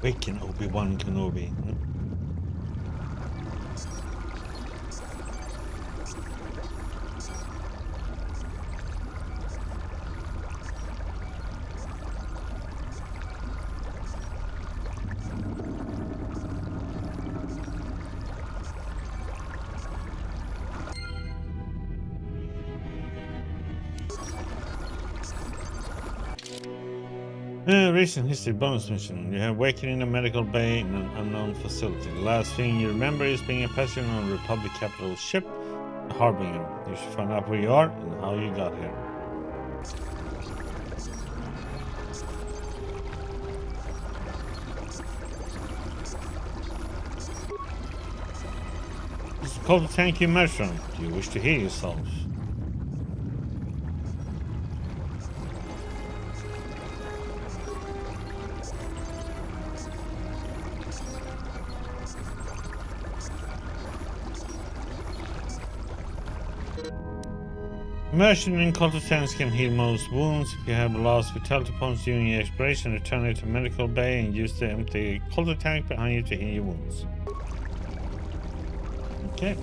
Waken Obi-Wan Kenobi. Recent history bonus mission. You have wakened in a medical bay in an unknown facility. The last thing you remember is being a passenger on a Republic capital ship, the Harbinger. You should find out where you are and how you got here. This is called the Thank You Mushroom. Do you wish to heal yourself? Immersion in cultist tanks can heal most wounds. If you have lost vitality points during your exploration, return it to medical bay and use the empty cultist tank behind you to heal your wounds. Okay.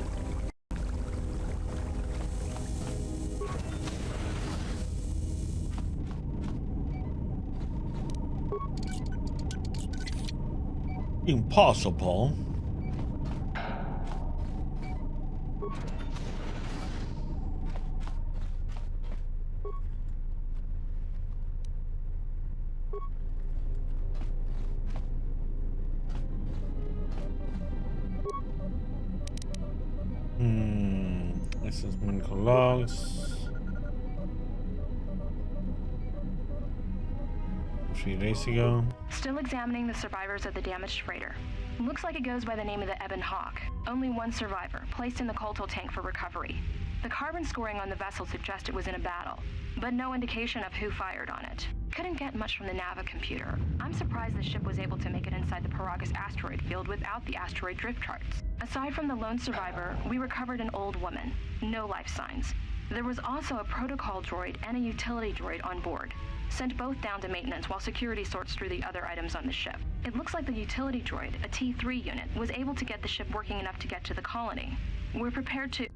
Impossible. This is medical logs. 3 days ago. Still examining the survivors of the damaged freighter. Looks like it goes by the name of the Ebon Hawk. Only one survivor, placed in the Colto tank for recovery. The carbon scoring on the vessel suggests it was in a battle, but no indication of who fired on it. Couldn't get much from the Nava computer. I'm surprised the ship was able to make it inside the Peragus asteroid field without the asteroid drift charts. Aside from the lone survivor, we recovered an old woman. No life signs. There was also a protocol droid and a utility droid on board. Sent both down to maintenance while security sorts through the other items on the ship. It looks like the utility droid, a T3 unit, was able to get the ship working enough to get to the colony. We're prepared to...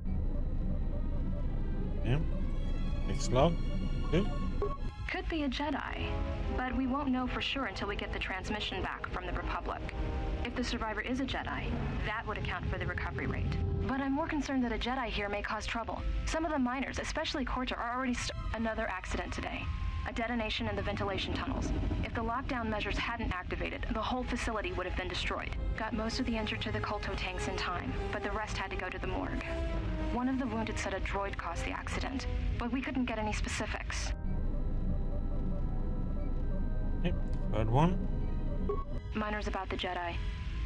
Yeah. Next log. Good. Could be a Jedi, but we won't know for sure until we get the transmission back from the Republic. If the survivor is a Jedi, that would account for the recovery rate. But I'm more concerned that a Jedi here may cause trouble. Some of the miners, especially Corta, are already another accident today. A detonation in the ventilation tunnels. If the lockdown measures hadn't activated, the whole facility would have been destroyed. Got most of the injured to the Colto tanks in time, but the rest had to go to the morgue. One of the wounded said a droid caused the accident, but we couldn't get any specifics. Yep, third one. Miners about the Jedi.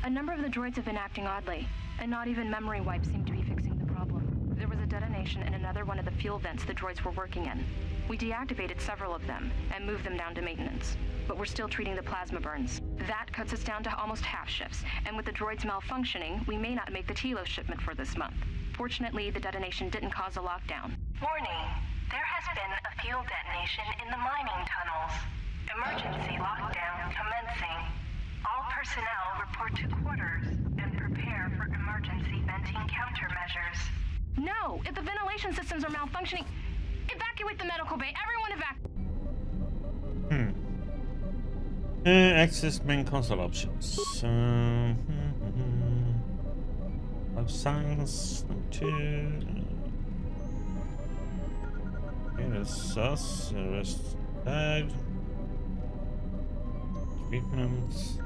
A number of the droids have been acting oddly, and not even memory wipes seem to be fixing the problem. There was a detonation in another one of the fuel vents the droids were working in. We deactivated several of them and moved them down to maintenance, but we're still treating the plasma burns. That cuts us down to almost half shifts, and with the droids malfunctioning, we may not make the Telos shipment for this month. Fortunately, the detonation didn't cause a lockdown. Warning, there has been a fuel detonation in the mining tunnels. Emergency lockdown commencing. All personnel report to quarters and prepare for emergency venting countermeasures. No! If the ventilation systems are malfunctioning, evacuate the medical bay. Everyone evacuate. Access main console options. Life science, number 2. Okay, that's us. The rest died. Treatments.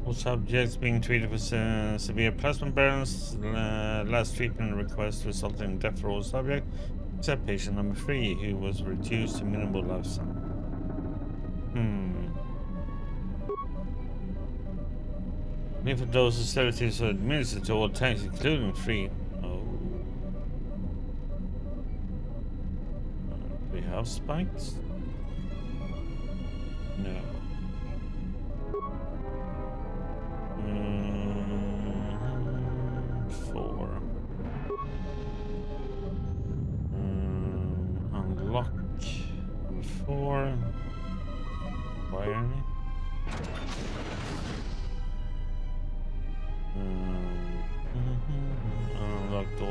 All subjects being treated with severe plasma burns. Last treatment request resulted in death for all subjects, except patient number 3, who was reduced to minimal lifespan. If those sedatives are administered to all tanks, including 3. Oh. We have spikes? No. 4.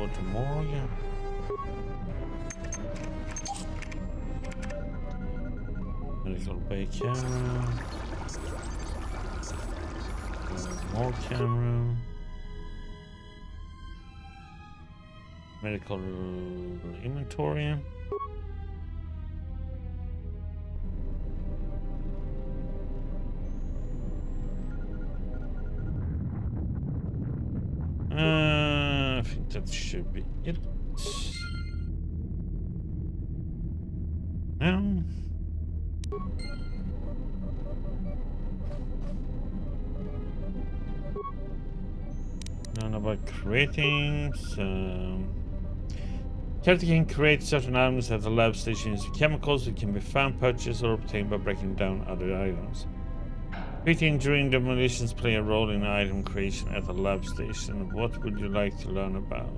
over to Morgan. Medical bay camera. More camera. Medical inventory. I think that should be it. Now. None about creating. Character can create certain items at the lab station using chemicals that can be found, purchased, or obtained by breaking down other items. Creating during demolitions play a role in item creation at the lab station. What would you like to learn about?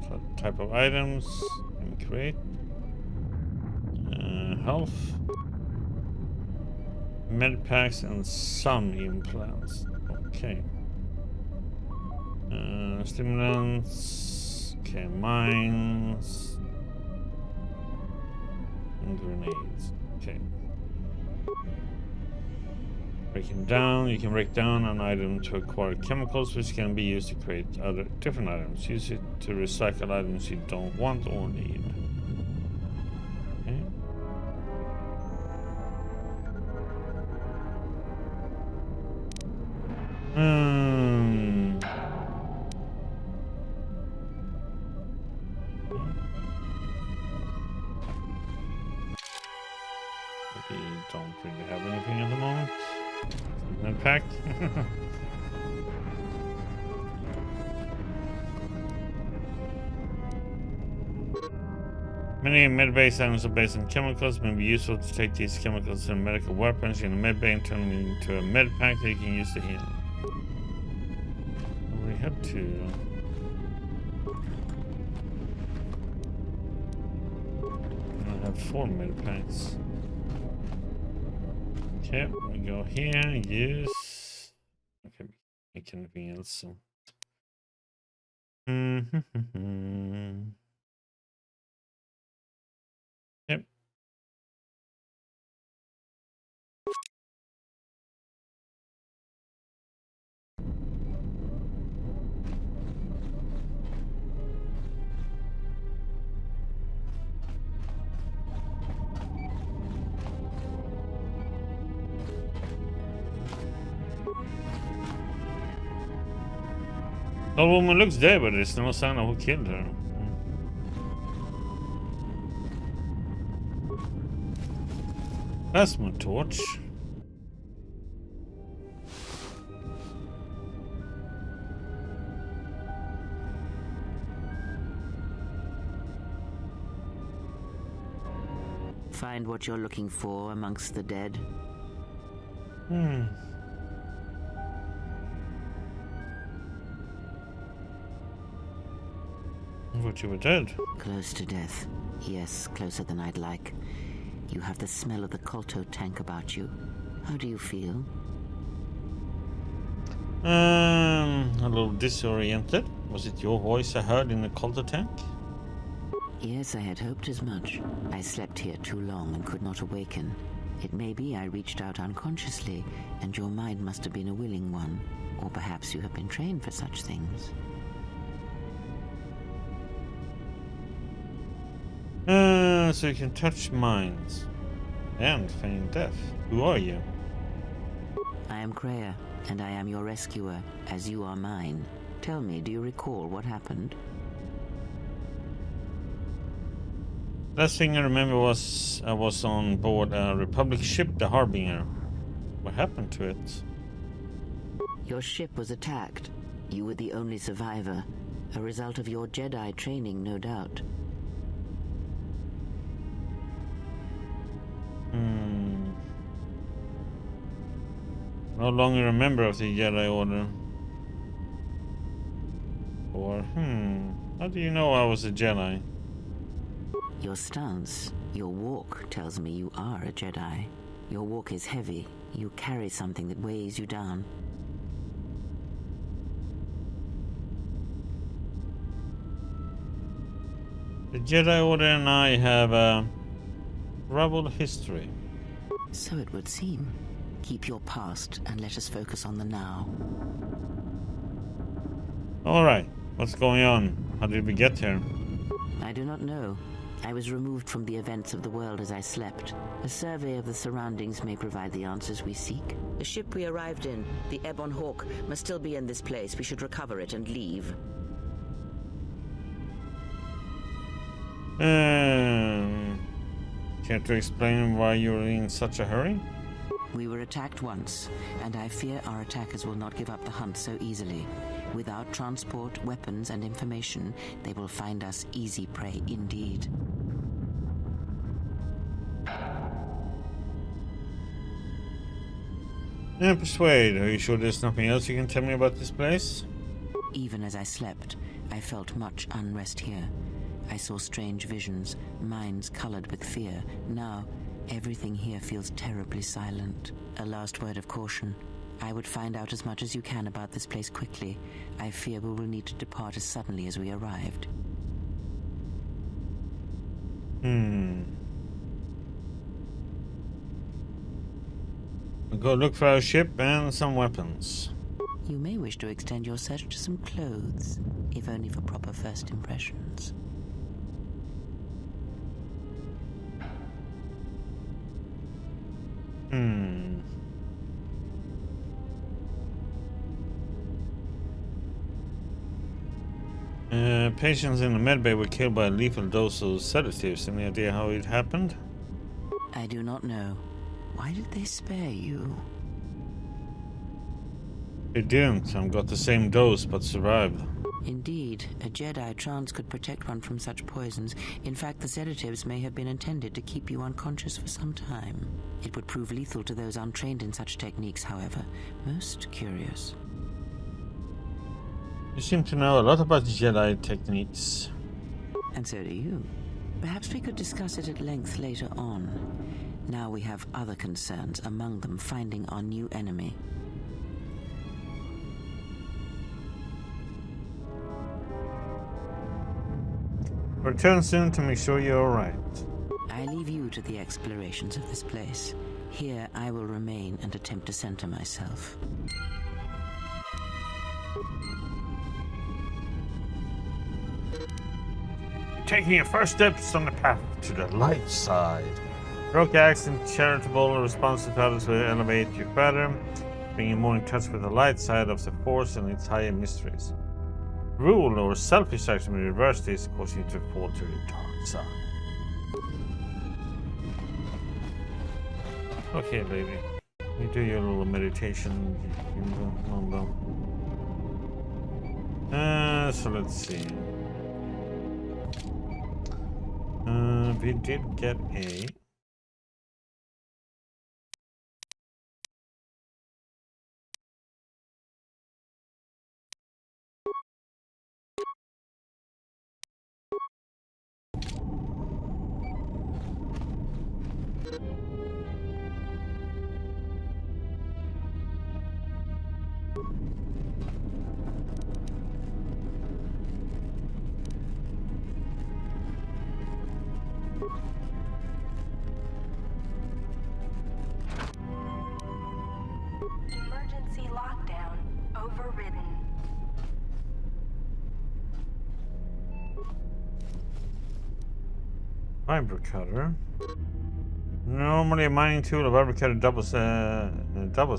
What type of items can we create? Health, med packs, and some implants. Okay. Stimulants. Okay, mines. And grenades. Okay. Breaking down, you can break down an item to acquire chemicals which can be used to create other different items. Use it to recycle items you don't want or need. Okay. We don't really have anything at the moment. Unpacked. Many med-based items are based on chemicals. It may be useful to take these chemicals in medical weapons in a med-bay and turn them into a med-pack that you can use to heal. We have to. I have 4 med-packs. Okay, we go here, use. Okay, make anything else. So. Yep. The woman looks dead, but there's no sign of who killed her. That's my torch. Find what you're looking for amongst the dead? Thought you were dead. Close to death. Yes, closer than I'd like. You have the smell of the Colto tank about you. How do you feel? A little disoriented. Was it your voice I heard in the Colto tank? Yes, I had hoped as much. I slept here too long and could not awaken. It may be I reached out unconsciously, and your mind must have been a willing one. Or perhaps you have been trained for such things. So you can touch minds and feign death. Who are you? I am Kreia, and I am your rescuer, as you are mine. Tell me, do you recall what happened? Last thing I remember was I was on board a Republic ship, the Harbinger. What happened to it? Your ship was attacked. You were the only survivor. A result of your Jedi training, no doubt. No longer a member of the Jedi Order. Or, how do you know I was a Jedi? Your stance, your walk tells me you are a Jedi. Your walk is heavy. You carry something that weighs you down. The Jedi Order and I have a troubled history. So it would seem. Keep your past and let us focus on the now. Alright, what's going on? How did we get here? I do not know. I was removed from the events of the world as I slept. A survey of the surroundings may provide the answers we seek. The ship we arrived in, the Ebon Hawk, must still be in this place. We should recover it and leave. Care to explain why you're in such a hurry? We were attacked once, and I fear our attackers will not give up the hunt so easily. Without transport, weapons, and information, they will find us easy prey indeed. Persuade, are you sure there's nothing else you can tell me about this place? Even as I slept, I felt much unrest here. I saw strange visions, minds colored with fear. Now, everything here feels terribly silent. A last word of caution. I would find out as much as you can about this place quickly. I fear we will need to depart as suddenly as we arrived. We'll go look for our ship and some weapons. You may wish to extend your search to some clothes, if only for proper first impressions. Patients in the medbay were killed by a lethal dose of sedatives. Any idea how it happened? I do not know. Why did they spare you? They didn't. Some got the same dose but survived. Indeed, a Jedi trance could protect one from such poisons. In fact, the sedatives may have been intended to keep you unconscious for some time. It would prove lethal to those untrained in such techniques, however. Most curious. You seem to know a lot about Jedi techniques. And so do you. Perhaps we could discuss it at length later on. Now we have other concerns, among them finding our new enemy. Return soon to make sure you're alright. I leave you to the explorations of this place. Here I will remain and attempt to center myself. Taking your first steps on the path to the light side. Heroic acts and charitable responses to others will elevate you further, bringing you more in touch with the light side of the Force and its higher mysteries. Rule or selfish action will reverse this, causing you to fall to the dark side. Okay, baby. You do your little meditation. So let's see. We did get a... Emergency lockdown overridden. Vibro cutter. Normally a mining tool, a vibro cutter doubles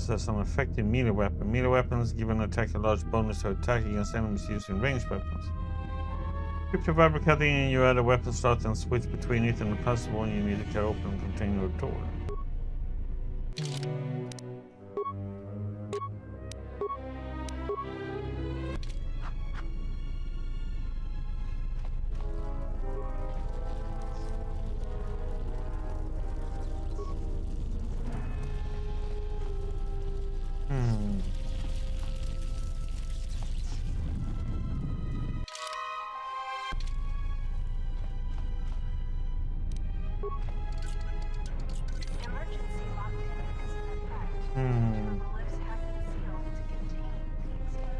as an effective melee weapon. Melee weapons give an attacker a large bonus to attack against enemies using ranged weapons. Equip your vibro cutter and you add a weapon slot and switch between it and the possible one you need to open and contain your door. Emergency lockdown is in effect. Several lifts have been sealed to contain the explosion.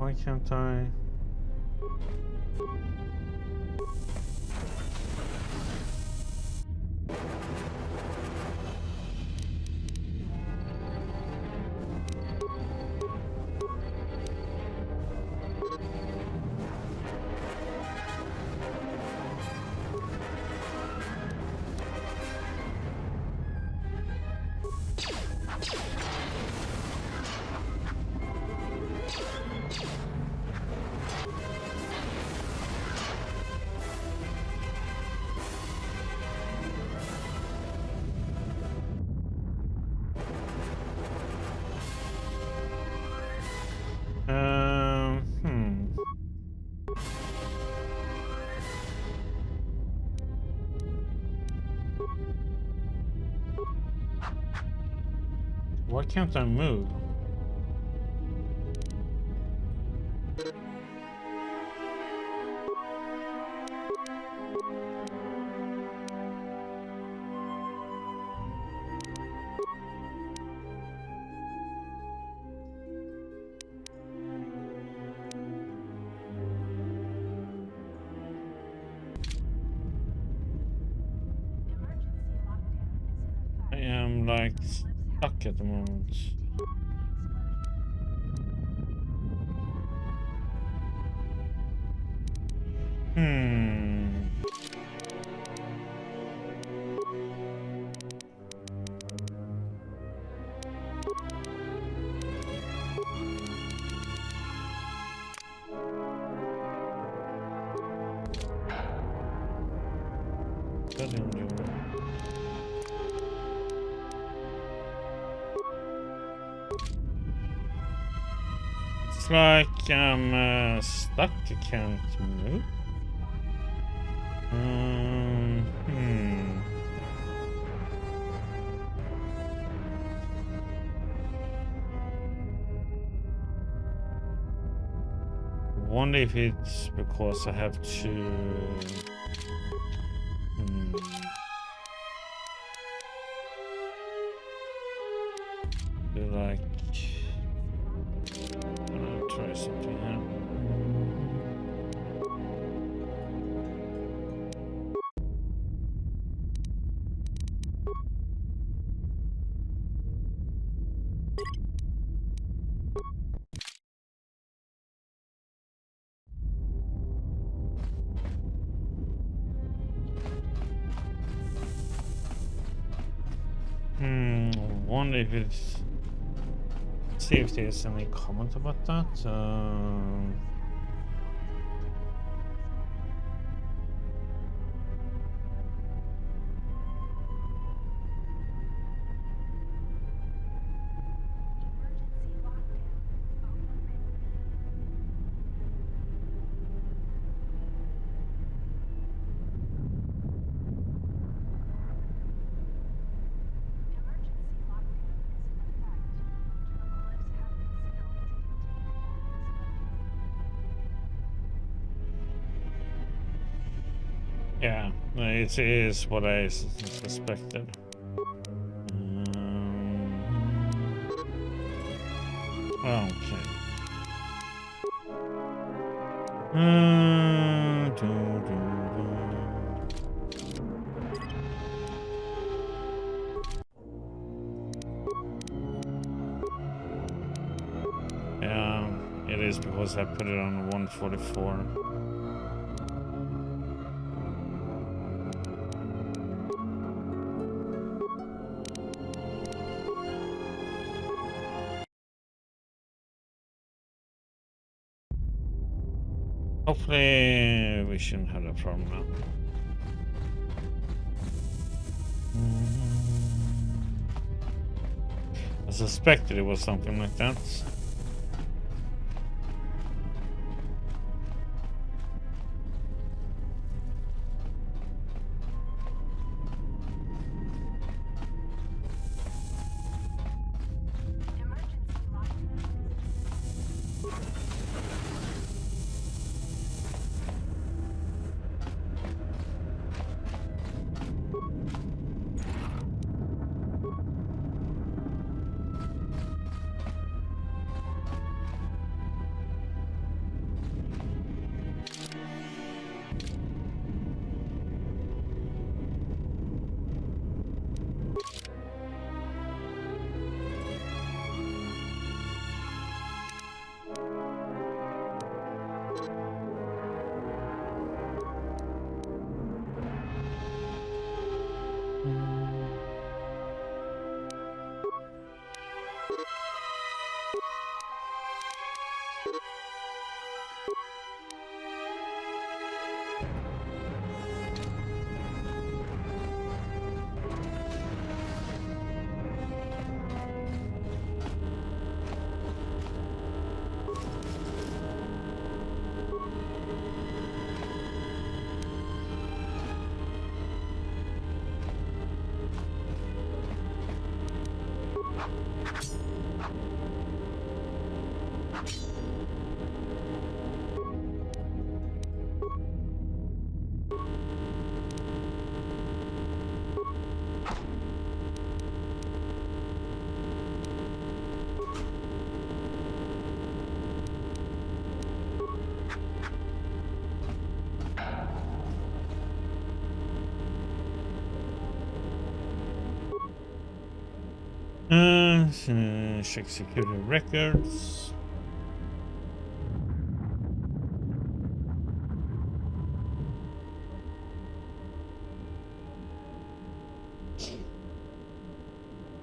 Why can't I? Hmm. Why can't I move? I am like stuck at the moment. Hmm. It's like I'm stuck. I can't move. Hmm. I wonder if it's because I have to. Do like. I'll try something here. I wonder if it's. See if there's any comment about that. Yeah, it is what I suspected. Okay. Yeah, it is because I put it on 144. Hopefully we shouldn't have a problem now. I suspected it was something like that. Check security records.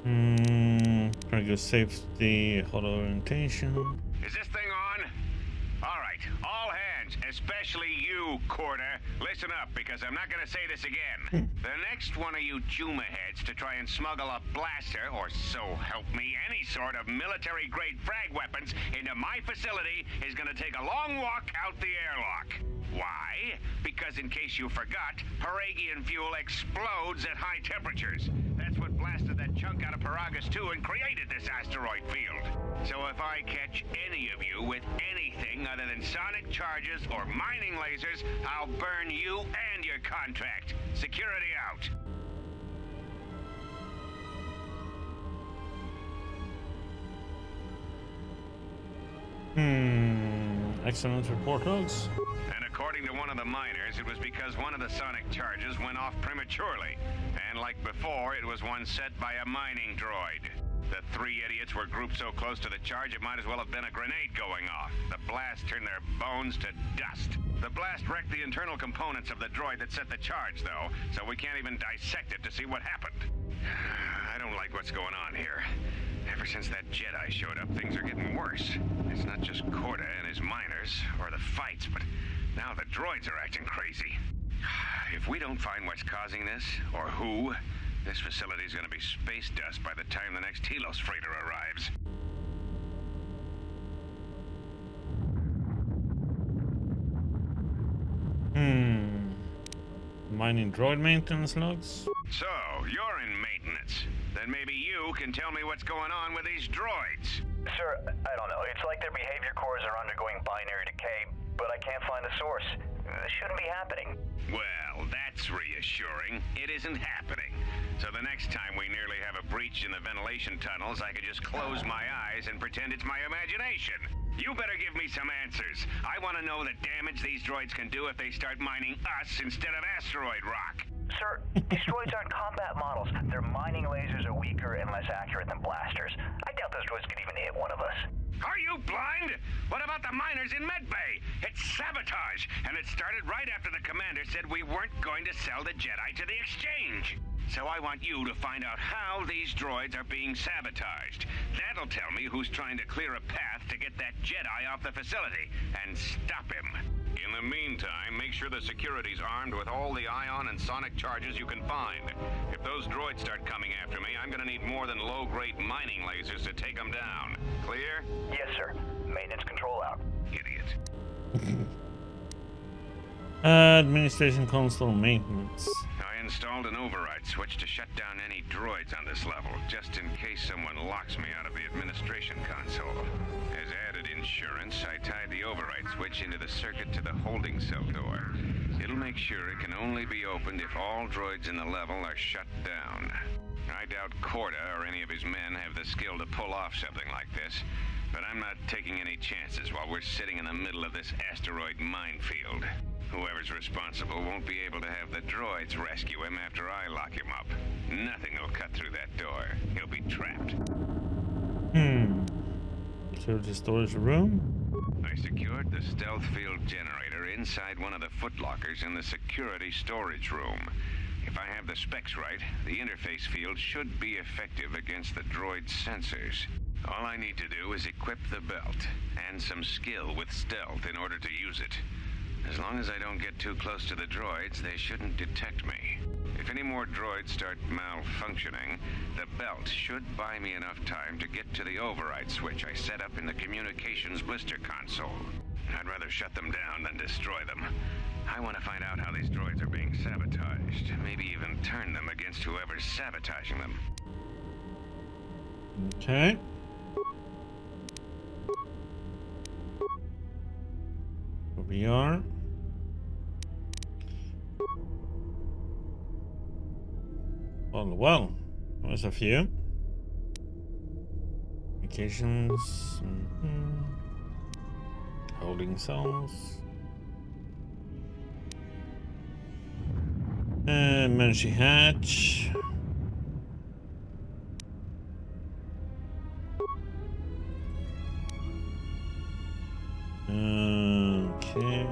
Peragus safety, hollow orientation. Is this thing on? All right, all hands, especially you, Corder. Listen up, because I'm not gonna say this again. The next one of you Juma heads to try and smuggle a blaster, or so help me, any sort of military-grade frag weapons into my facility is gonna take a long walk out the airlock. Why? Because in case you forgot, Peragian fuel explodes at high temperatures. That's what blasted that chunk out of Peragus 2 and created this asteroid field. So if I catch any of you with anything other than sonic charges or mining lasers, I'll burn you and your contract. Security out. Excellent report logs. And according to one of the miners, it was because one of the sonic charges went off prematurely. And like before, it was one set by a mining droid. The three idiots were grouped so close to the charge, it might as well have been a grenade going off. The blast turned their bones to dust. The blast wrecked the internal components of the droid that set the charge, though, so we can't even dissect it to see what happened. I don't like what's going on here. Ever since that Jedi showed up, things are getting worse. It's not just Corda and his miners, or the fights, but now the droids are acting crazy. If we don't find what's causing this, or who, this facility's gonna be space dust by the time the next Telos freighter arrives. Mining droid maintenance logs. So, you're in maintenance. Then maybe you can tell me what's going on with these droids. Sir, I don't know. It's like their behavior cores are undergoing binary decay, but I can't find the source. This shouldn't be happening. Well, that's reassuring. It isn't happening. So the next time we nearly have a breach in the ventilation tunnels, I could just close my eyes and pretend it's my imagination. You better give me some answers. I want to know the damage these droids can do if they start mining us instead of asteroid rock. Sir, these droids aren't combat models. Their mining lasers are weaker and less accurate than blasters. I doubt those droids could even hit one of us. Are you blind? What about the miners in Medbay? It's sabotage, and it started right after the commander said we weren't going to sell the Jedi to the exchange. So I want you to find out how these droids are being sabotaged. That'll tell me who's trying to clear a path to get that Jedi off the facility and stop him. In the meantime, make sure the security's armed with all the ion and sonic charges you can find. If those droids start coming after me, I'm gonna need more than low-grade mining lasers to take them down. Clear? Yes, sir. Maintenance control out. Idiot. Administration console maintenance. I installed an override switch to shut down any droids on this level, just in case someone locks me out of the administration console. As added insurance, I tied the override switch into the circuit to the holding cell door. It'll make sure it can only be opened if all droids in the level are shut down. I doubt Corda or any of his men have the skill to pull off something like this, but I'm not taking any chances while we're sitting in the middle of this asteroid minefield. Whoever's responsible won't be able to have the droids rescue him after I lock him up. Nothing will cut through that door. He'll be trapped. Security storage room. I secured the stealth field generator inside one of the footlockers in the security storage room. If I have the specs right, the interface field should be effective against the droid's sensors. All I need to do is equip the belt and some skill with stealth in order to use it. As long as I don't get too close to the droids, they shouldn't detect me. If any more droids start malfunctioning, the belt should buy me enough time to get to the override switch I set up in the communications blister console. I'd rather shut them down than destroy them. I want to find out how these droids are being sabotaged, maybe even turn them against whoever's sabotaging them. Okay. Here we are. Well, there's a few. Vacations. Holding cells. Menshi hatch. Okay.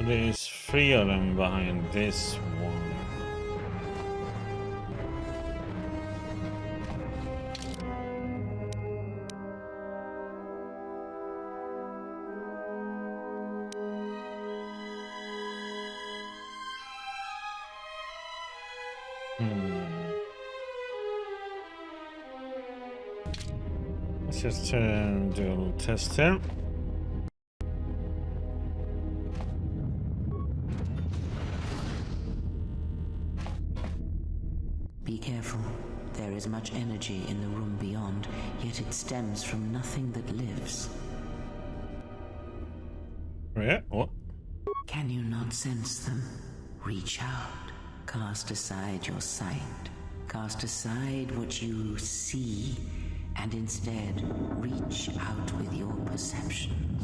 There's 3 of them behind this one. Let's just do a little test here. Be careful. There is much energy in the room beyond, yet it stems from nothing that lives. Yeah, what? Can you not sense them? Reach out. Cast aside your sight. Cast aside what you see, and instead reach out with your perceptions.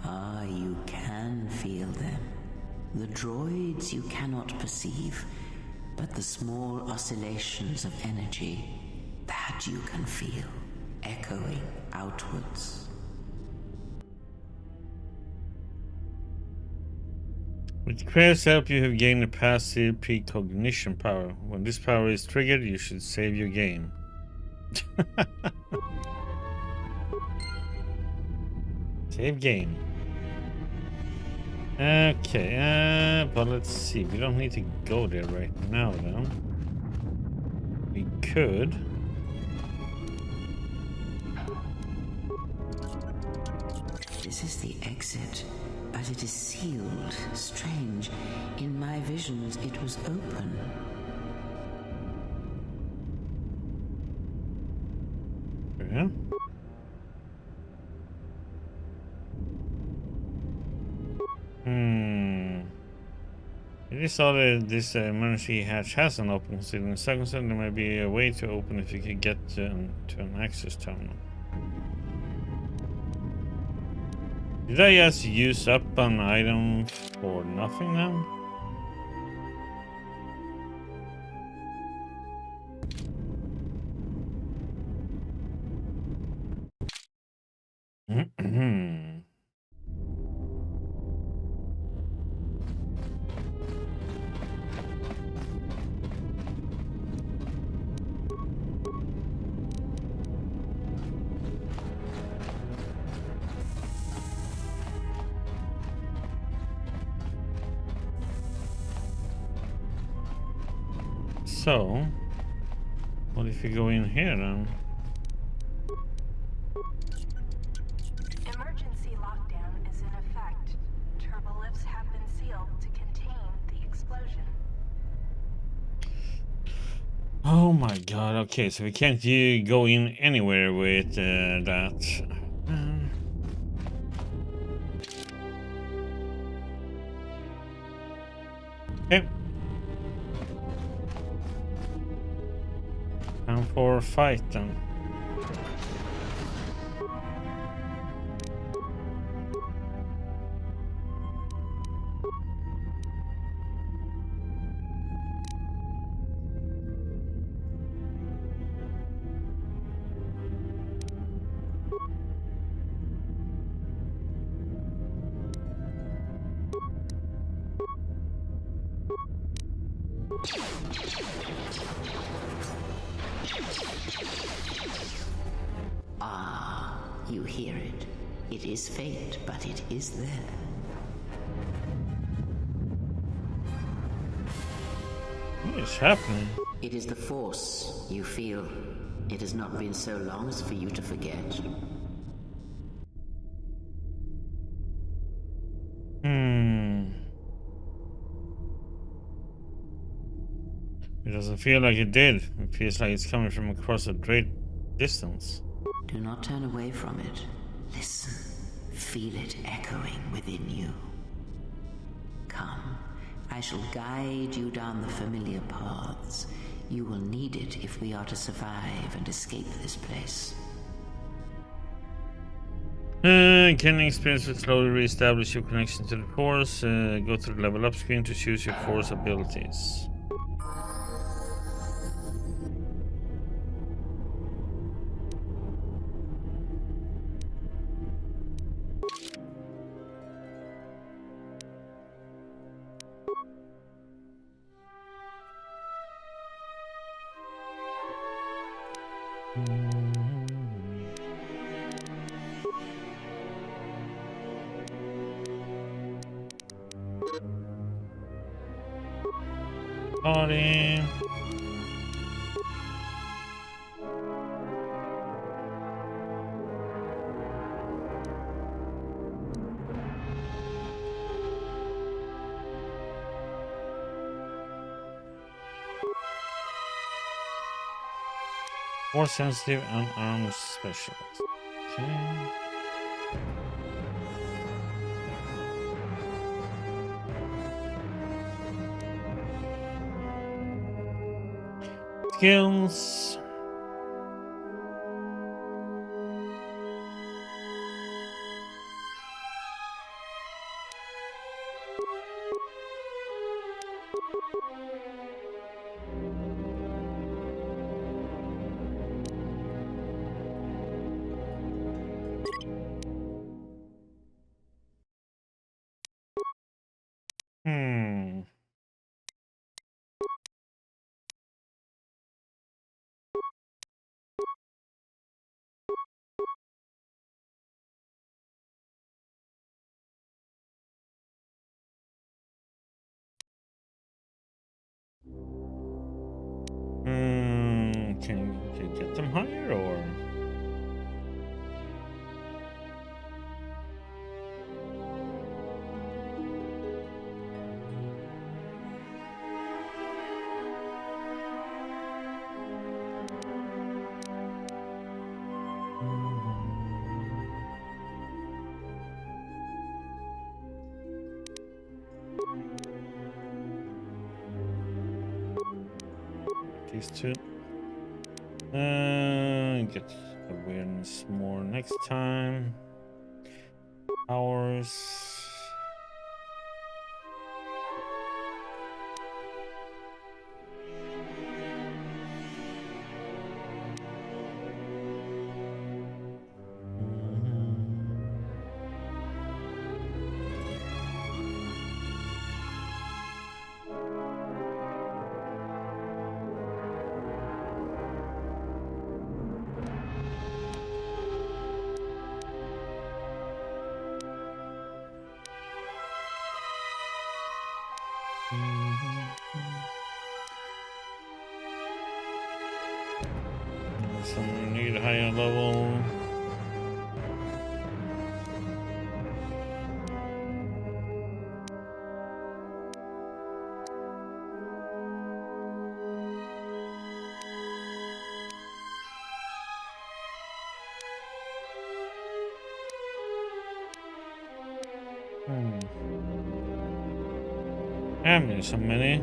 Ah, you can feel them. The droids you cannot perceive, but the small oscillations of energy, that you can feel, echoing outwards. With Kratos' help, you have gained a passive precognition power. When this power is triggered, you should save your game. Save game. Okay, but let's see. We don't need to go there right now, though. We could. This is the exit, but it is sealed. Strange. In my visions, it was open. Yeah. It is odd that this emergency hatch has an open considering the circumstance. There may be a way to open if you could get to an access terminal. Did I just use up an item for nothing now? So, what if you go in here then? Emergency lockdown is in effect. Turbolifts have been sealed to contain the explosion. Oh my god, okay, so we can't go in anywhere with that. Okay. Time for a fight then. Ah, you hear it. It is faint, but it is there. What is happening? It is the Force, you feel. It has not been so long as for you to forget. It doesn't feel like it did. It feels like it's coming from across a great distance. Do not turn away from it. Listen. Feel it echoing within you. Come. I shall guide you down the familiar paths. You will need it if we are to survive and escape this place. Can experience will slowly reestablish your connection to the Force. Go to the level up screen to choose your Force abilities. Body. More sensitive and armed specialist. Okay. Skills. Can you get them higher or? These two. Get awareness more next time. Hours. higher level. There's so many.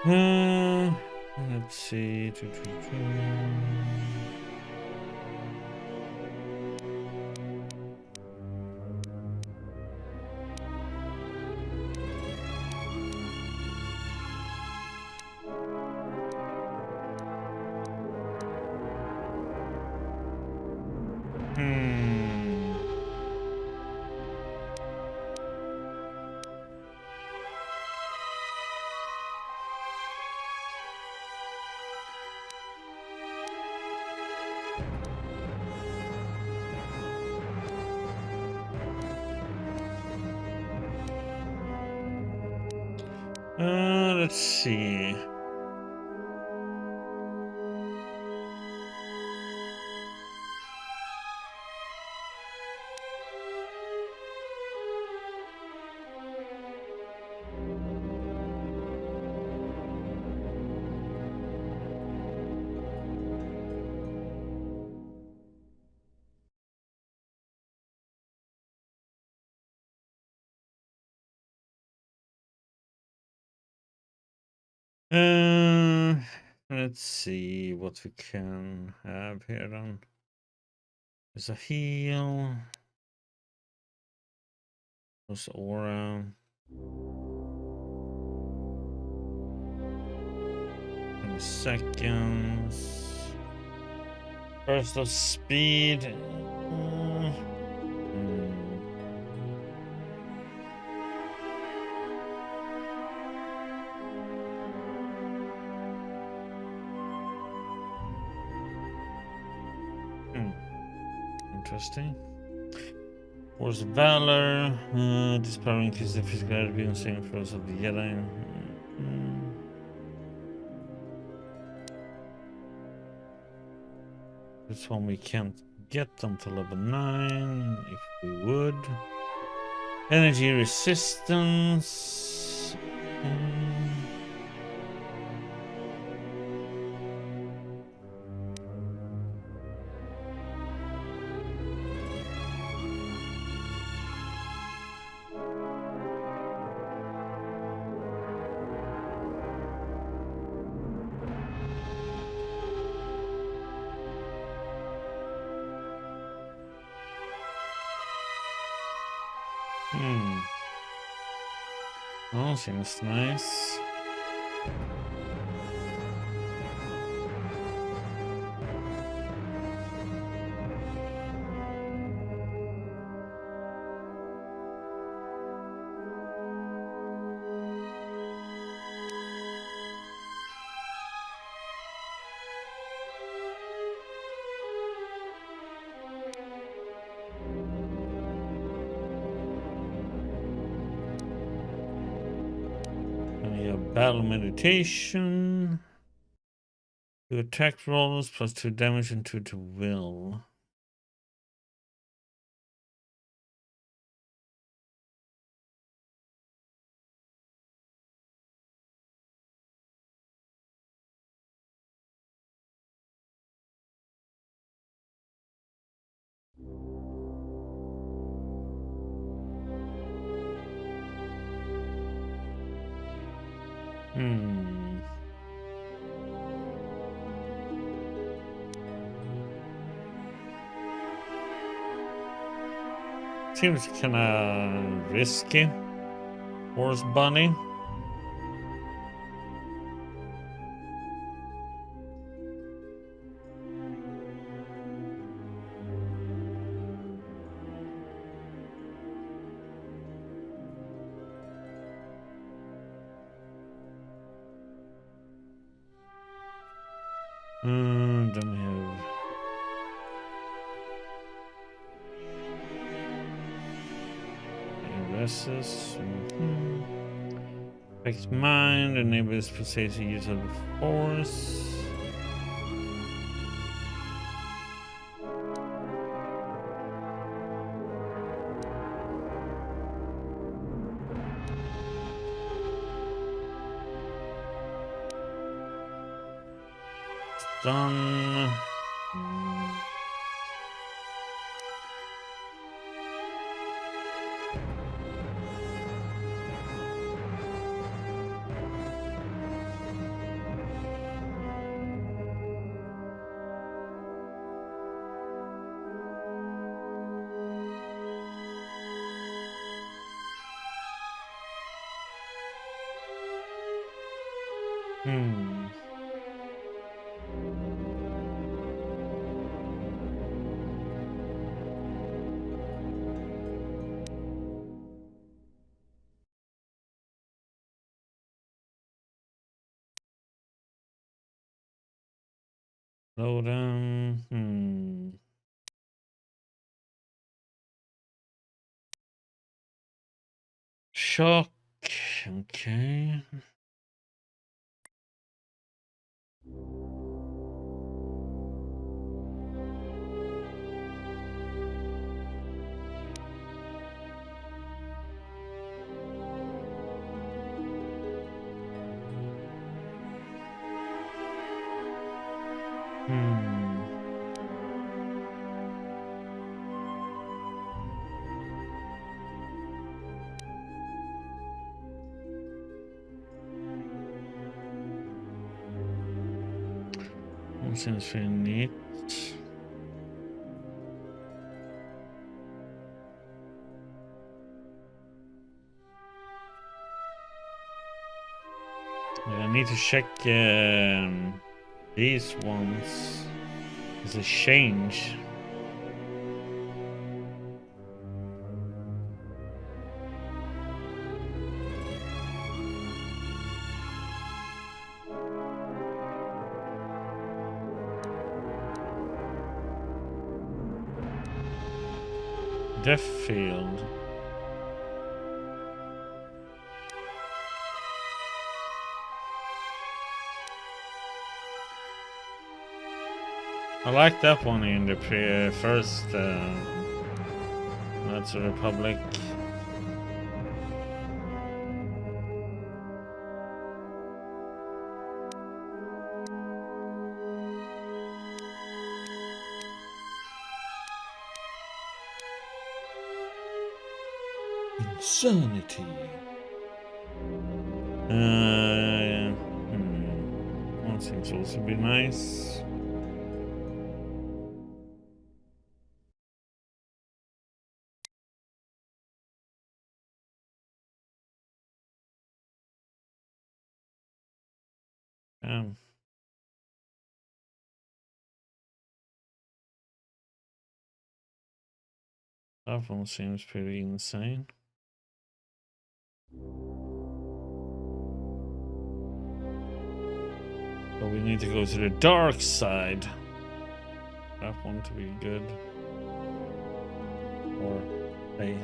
Hmm. Let's see. Let's see. Let's see what we can have here then. There's a heal. There's aura. 20 seconds. Burst of speed. Interesting. Force of Valor. This power increases the physical attribute and saving throws of the Jedi. This one we can't get until level 9 if we would. Energy resistance. Oh, seems nice. Battle meditation. 2 attack rolls plus 2 damage and 2 to will. Hmm. Seems kinda risky. Horse bunny. Then we have Resist. Affects mind, enables precise use of the force. Stun. Slow down. Shock. Okay. Seems very neat. I need to check these ones. There's a change. Death field. I like that one in the first Knights of the Republic. Insanity. That seems also be nice. That one seems pretty insane. But we need to go to the dark side. That one to be good. Or hey.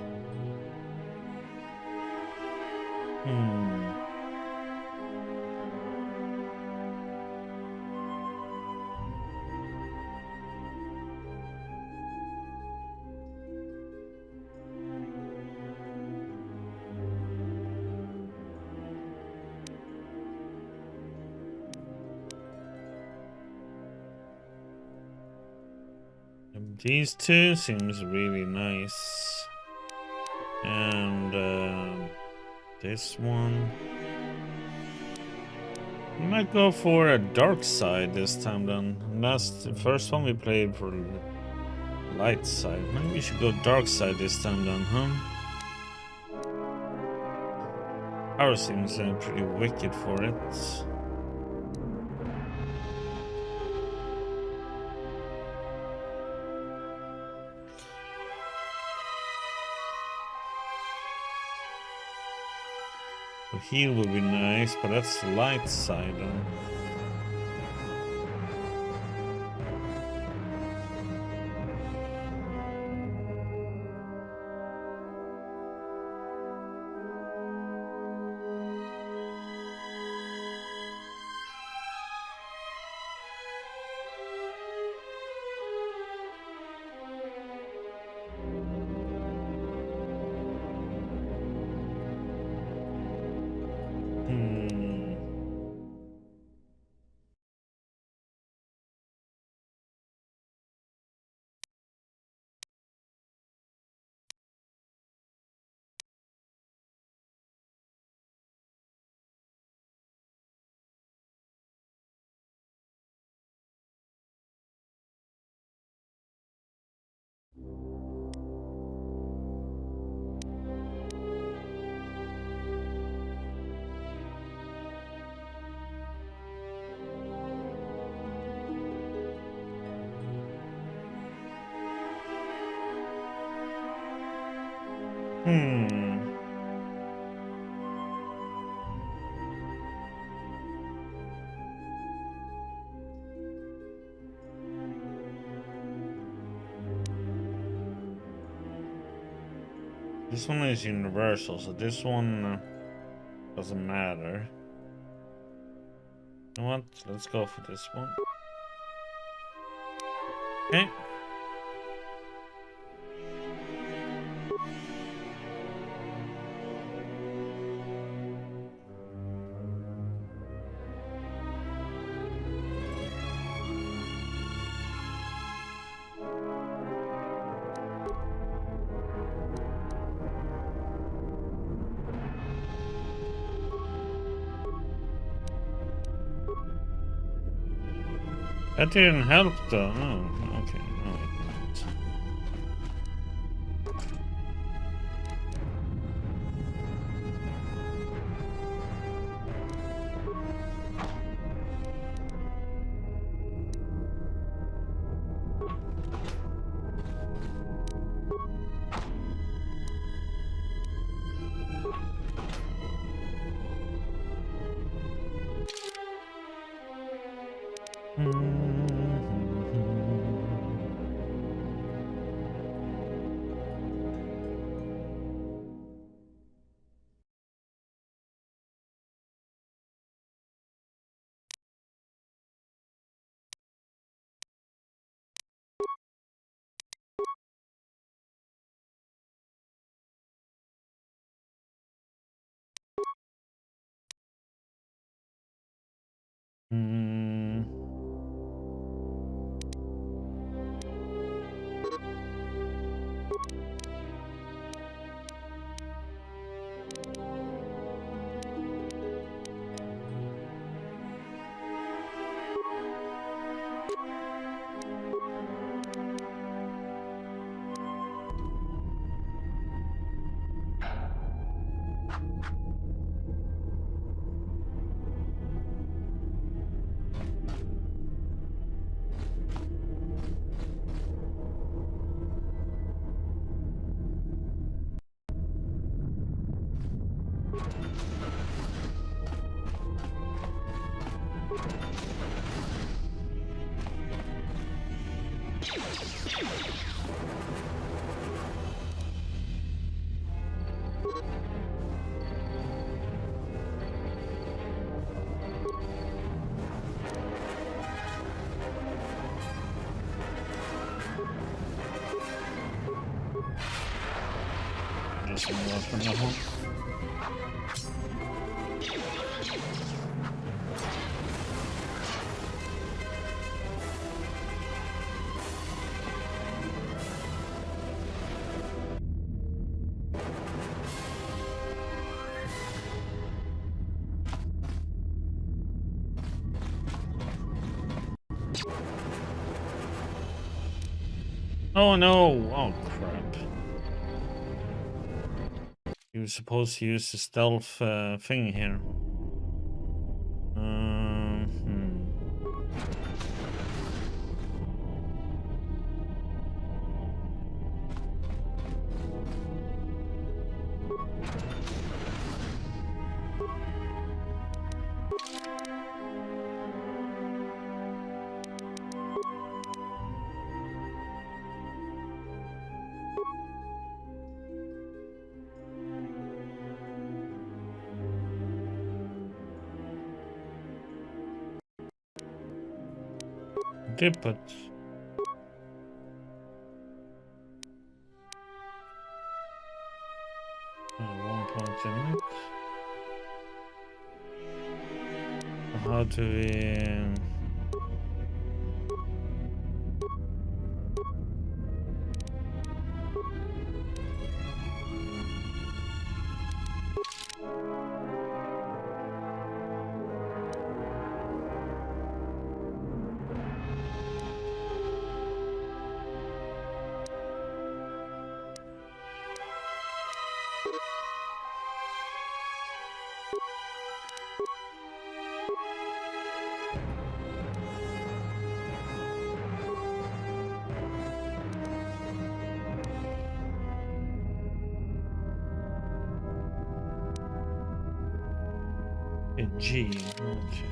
These two seems really nice. And this one. We might go for a dark side this time then. Last, the first one we played for light side. Maybe we should go dark side this time then, huh? Power seems pretty wicked for it. A heal would be nice, but that's light side. This one is universal, so this one doesn't matter. You know what? Let's go for this one. Okay. That didn't help though. Oh, okay. No, it didn't. Just one more from the home. Oh no! Oh crap. You were supposed to use the stealth thing here. Hmm. Dip it. One point in it. How do we... A G. Okay.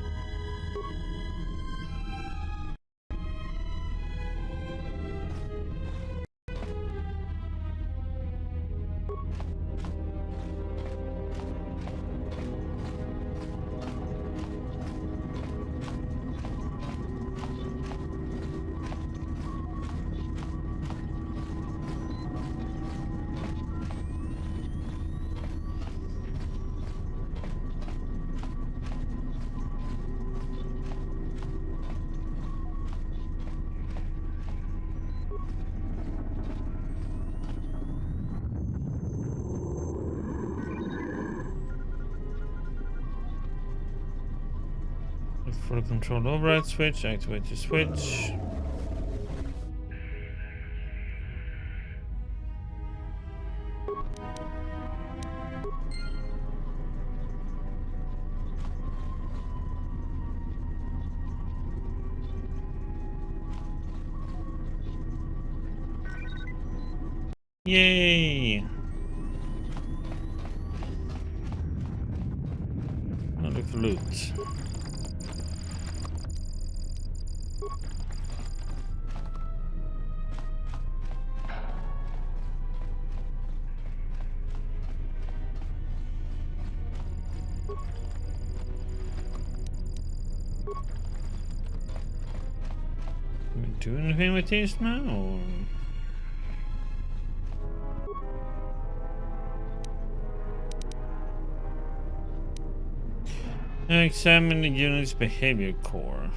Look for the control override switch, activate the switch. Yay! Now look for loot. Can we do anything with these now? Or? Examine the unit's behavior core.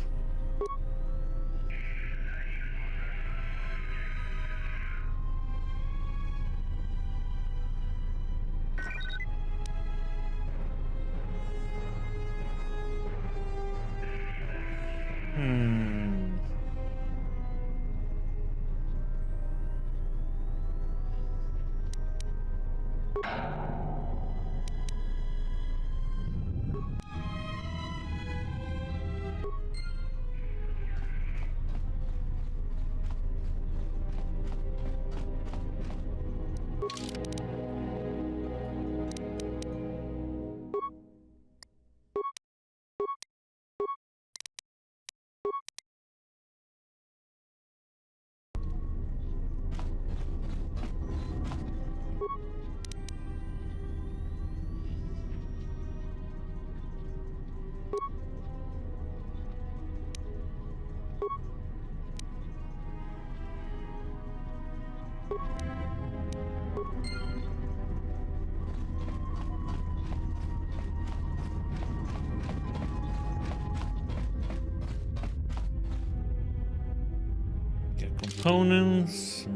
Get components.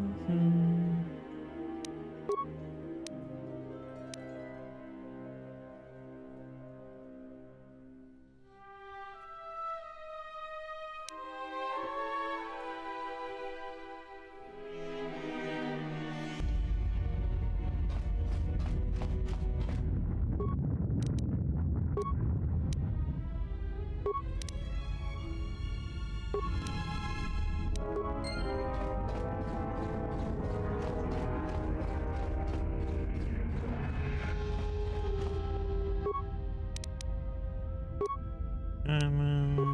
Um,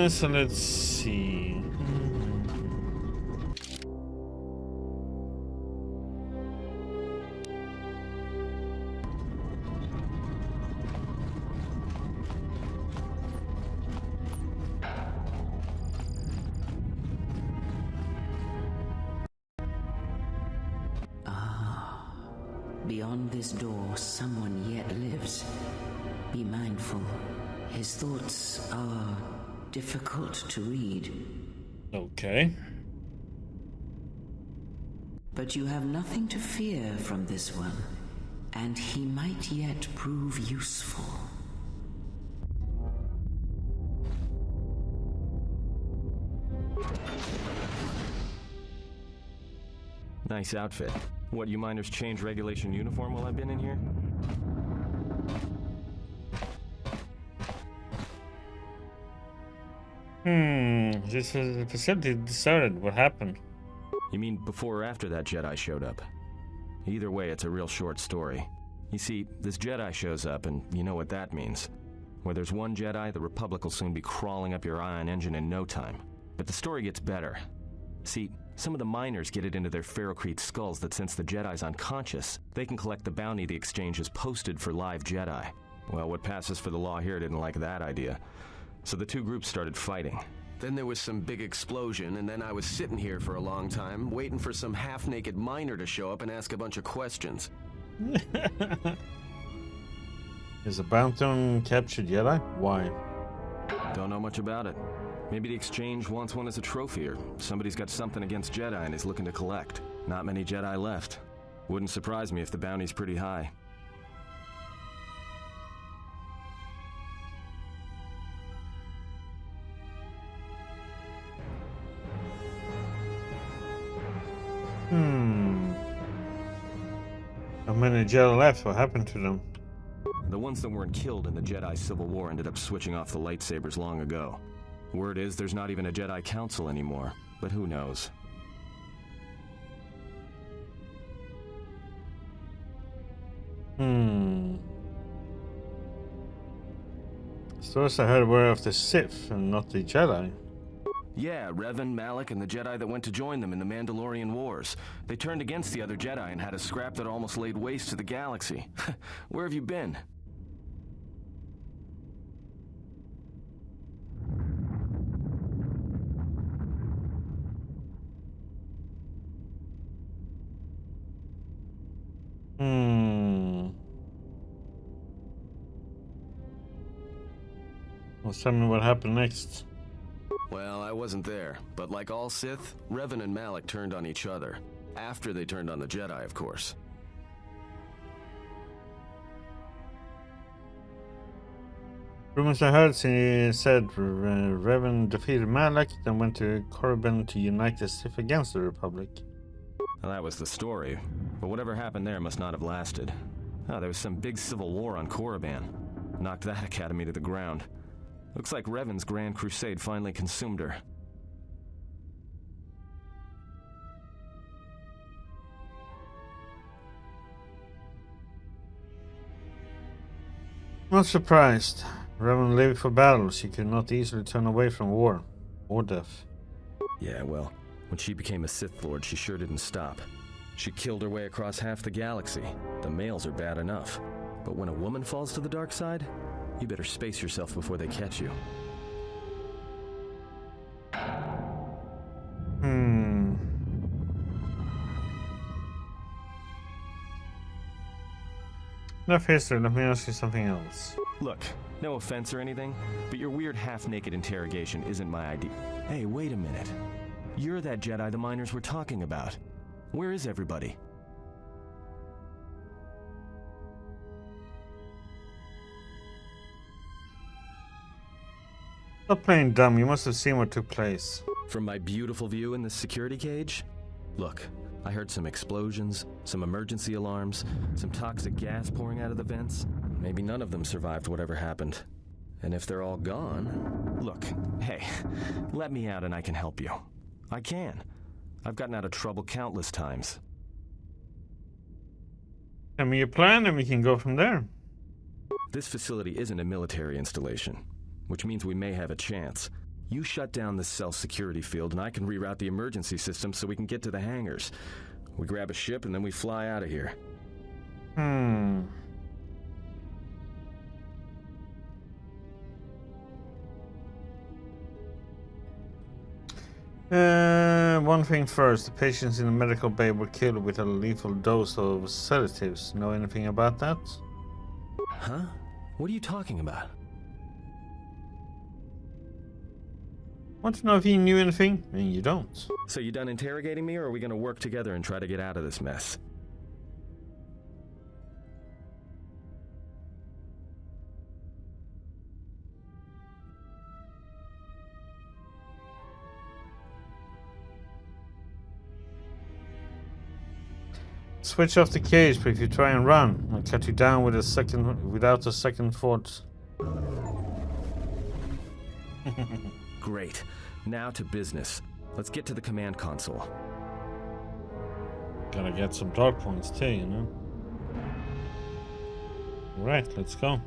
so let's see. Beyond this door, someone yet lives. Be mindful. His thoughts are difficult to read. Okay. But you have nothing to fear from this one, and he might yet prove useful. Nice outfit. What, you miners change regulation uniform while I've been in here? This facility deserted. What happened? You mean before or after that Jedi showed up? Either way, it's a real short story. You see, this Jedi shows up, and you know what that means. Where there's one Jedi, the Republic will soon be crawling up your ion engine in no time. But the story gets better. See, some of the miners get it into their ferrocrete skulls that since the Jedi's unconscious, they can collect the bounty the exchange has posted for live Jedi. Well, what passes for the law here didn't like that idea. So the two groups started fighting. Then there was some big explosion, and then I was sitting here for a long time, waiting for some half-naked miner to show up and ask a bunch of questions. Is a bounty on captured Jedi? Why? Don't know much about it. Maybe the exchange wants one as a trophy, or somebody's got something against Jedi and is looking to collect. Not many Jedi left. Wouldn't surprise me if the bounty's pretty high. How many Jedi left? What happened to them? The ones that weren't killed in the Jedi Civil War ended up switching off the lightsabers long ago. Word is there's not even a Jedi Council anymore, but who knows? Source I heard were of the Sith and not the Jedi. Yeah, Revan, Malak, and the Jedi that went to join them in the Mandalorian Wars. They turned against the other Jedi and had a scrap that almost laid waste to the galaxy. Where have you been? Well, tell me what happened next. Well, I wasn't there, but like all Sith, Revan and Malak turned on each other. After they turned on the Jedi, of course. Rumors I heard said Revan defeated Malak, then went to Korriban to unite the Sith against the Republic. Well, that was the story, but whatever happened there must not have lasted. There was some big civil war on Korriban. Knocked that academy to the ground. Looks like Revan's Grand Crusade finally consumed her. Not surprised. Revan lived for battle. She could not easily turn away from war or death. Yeah, well, when she became a Sith Lord, she sure didn't stop. She killed her way across half the galaxy. The males are bad enough. But when a woman falls to the dark side, you better space yourself before they catch you. Enough history, let me ask you something else. Look, no offense or anything, but your weird half-naked interrogation isn't my idea. Hey, wait a minute. You're that Jedi the miners were talking about. Where is everybody? Stop playing dumb. You must have seen what took place. From my beautiful view in this security cage? Look, I heard some explosions, some emergency alarms, some toxic gas pouring out of the vents. Maybe none of them survived whatever happened. And if they're all gone... Look, hey, let me out and I can help you. I can. I've gotten out of trouble countless times. Tell me your plan and we can go from there. This facility isn't a military installation, which means we may have a chance. You shut down this cell security field and I can reroute the emergency system so we can get to the hangars. We grab a ship and then we fly out of here. One thing first. The patients in the medical bay were killed with a lethal dose of sedatives. Know anything about that? Huh? What are you talking about? Want to know if he knew anything? I mean, you don't. So you done interrogating me, or are we gonna work together and try to get out of this mess? Switch off the cage, but if you try and run, I'll cut you down with without a second thought. Great. Now to business. Let's get to the command console. Gotta get some dark points too, you know? Right, let's go.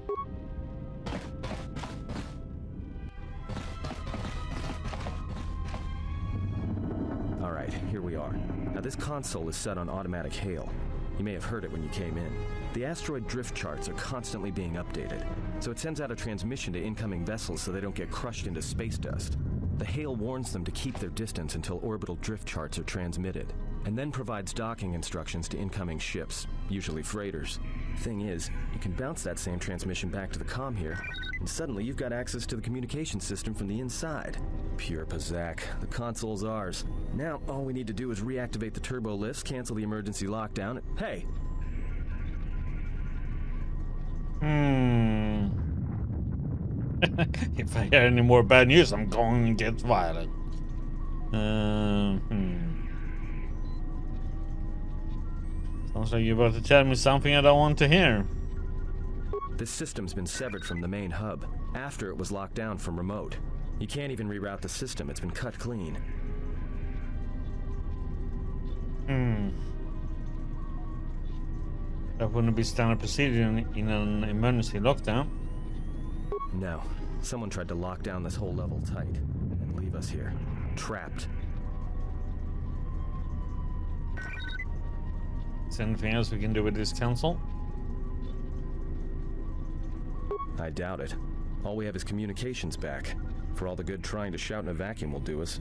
Alright, here we are. Now this console is set on automatic hail. You may have heard it when you came in. The asteroid drift charts are constantly being updated, so it sends out a transmission to incoming vessels so they don't get crushed into space dust. The hail warns them to keep their distance until orbital drift charts are transmitted, and then provides docking instructions to incoming ships, usually freighters. Thing is, you can bounce that same transmission back to the comm here, and suddenly you've got access to the communication system from the inside. Pure Pazak. The console's ours. Now, all we need to do is reactivate the turbo lifts, cancel the emergency lockdown. Hey! If I hear any more bad news, I'm going to get violent. Sounds like you're about to tell me something I don't want to hear. This system's been severed from the main hub, after it was locked down from remote. You can't even reroute the system, it's been cut clean. That wouldn't be standard procedure in an emergency lockdown. No. Someone tried to lock down this whole level tight and leave us here, trapped. Is there anything else we can do with this console? I doubt it. All we have is communications back. For all the good trying to shout in a vacuum will do us.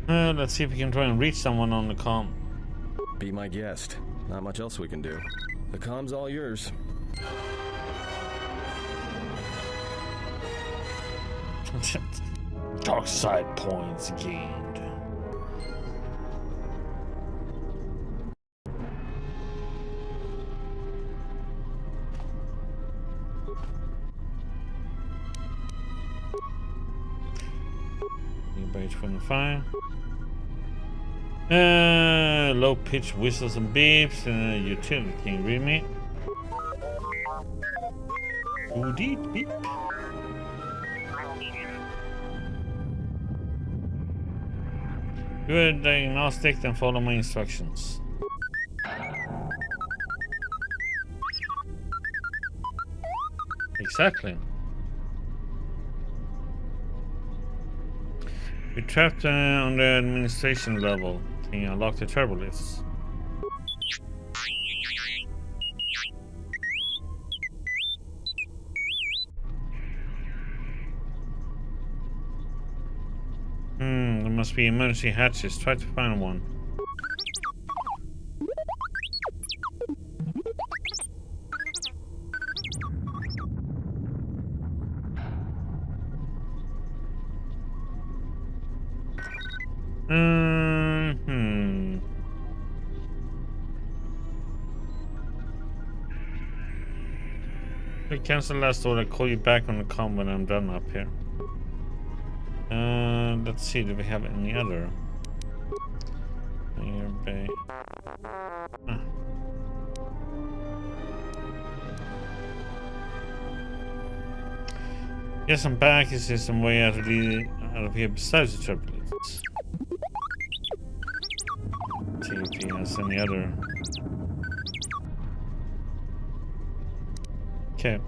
Let's see if we can try and reach someone on the comm. Be my guest. Not much else we can do. The comm's all yours. Dark side points gained. Page 25. Low pitched whistles and beeps. Utility, can you read me? Beep beep. Do a diagnostic, then follow my instructions. Exactly. We're trapped on the administration level. Can you unlock the turbo lifts? There must be emergency hatches. Try to find one. We cancel last order. Call you back on the comm when I'm done up here. Let's see. Do we have any other? Nearby. Ah. Yes, I'm back. Is there some way out of here besides the turbulence? See if he has any other. Okay.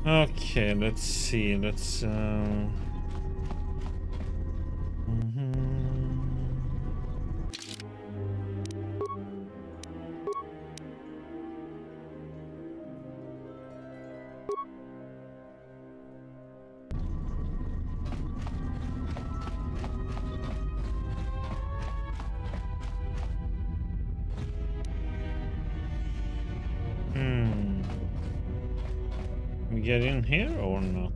Okay, let's see. Let's we get in here or not?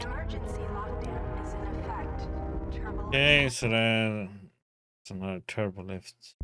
Emergency lockdown is in effect. Turbo Okay, so that's another turbo lift.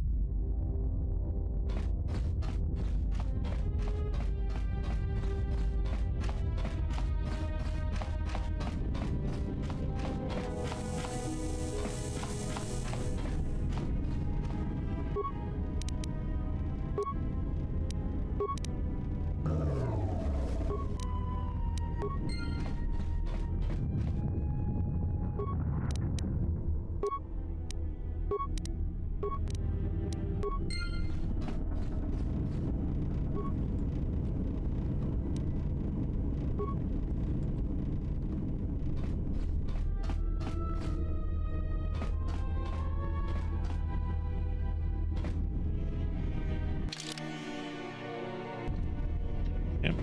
Yep,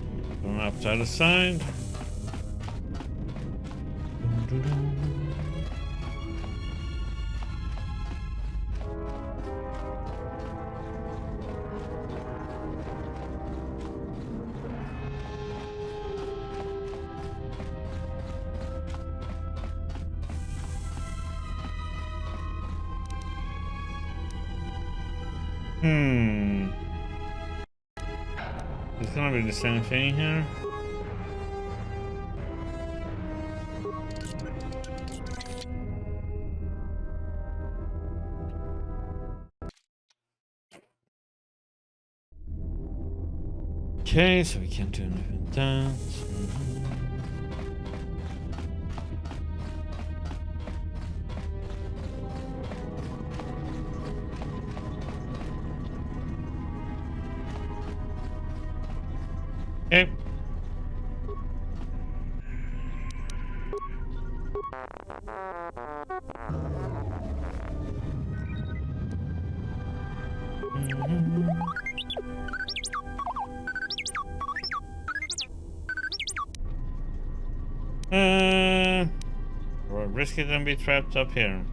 going up to the other side. It's gonna be the same thing here. Okay, so we can't do anything with that. Okay. We're risky to be trapped up here.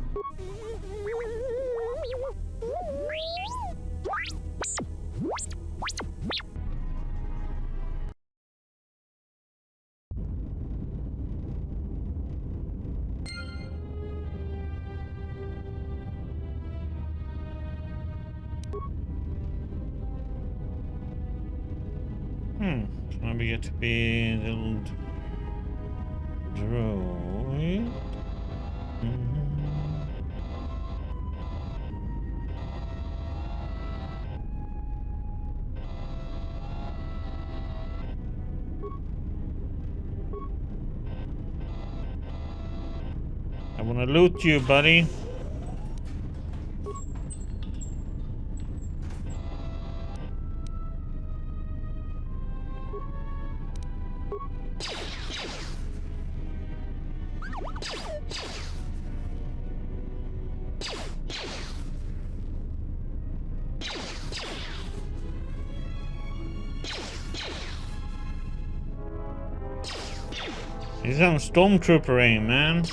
Can we get to be a little droid? I wanna loot you, buddy. He's on stormtrooper aim, man.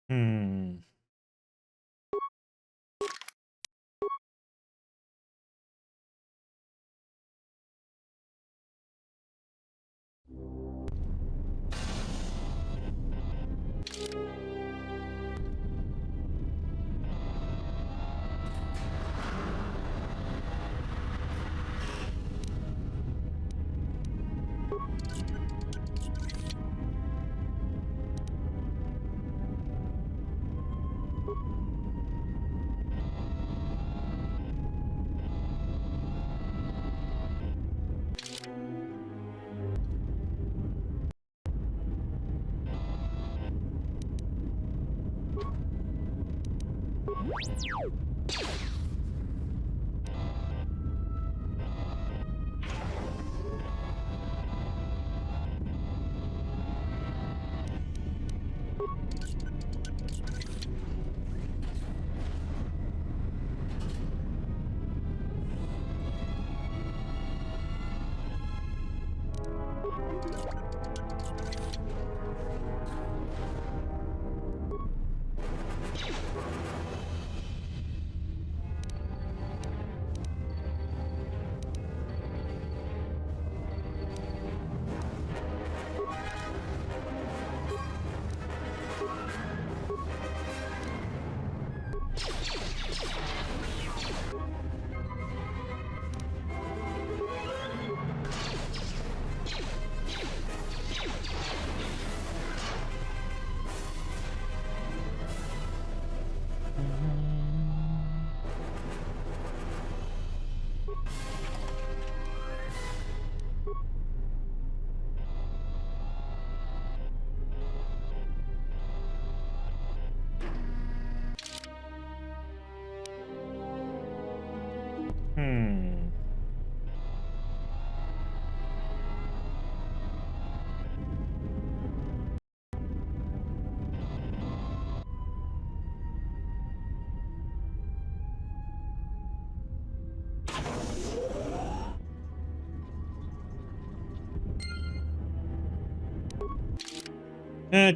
Hmm.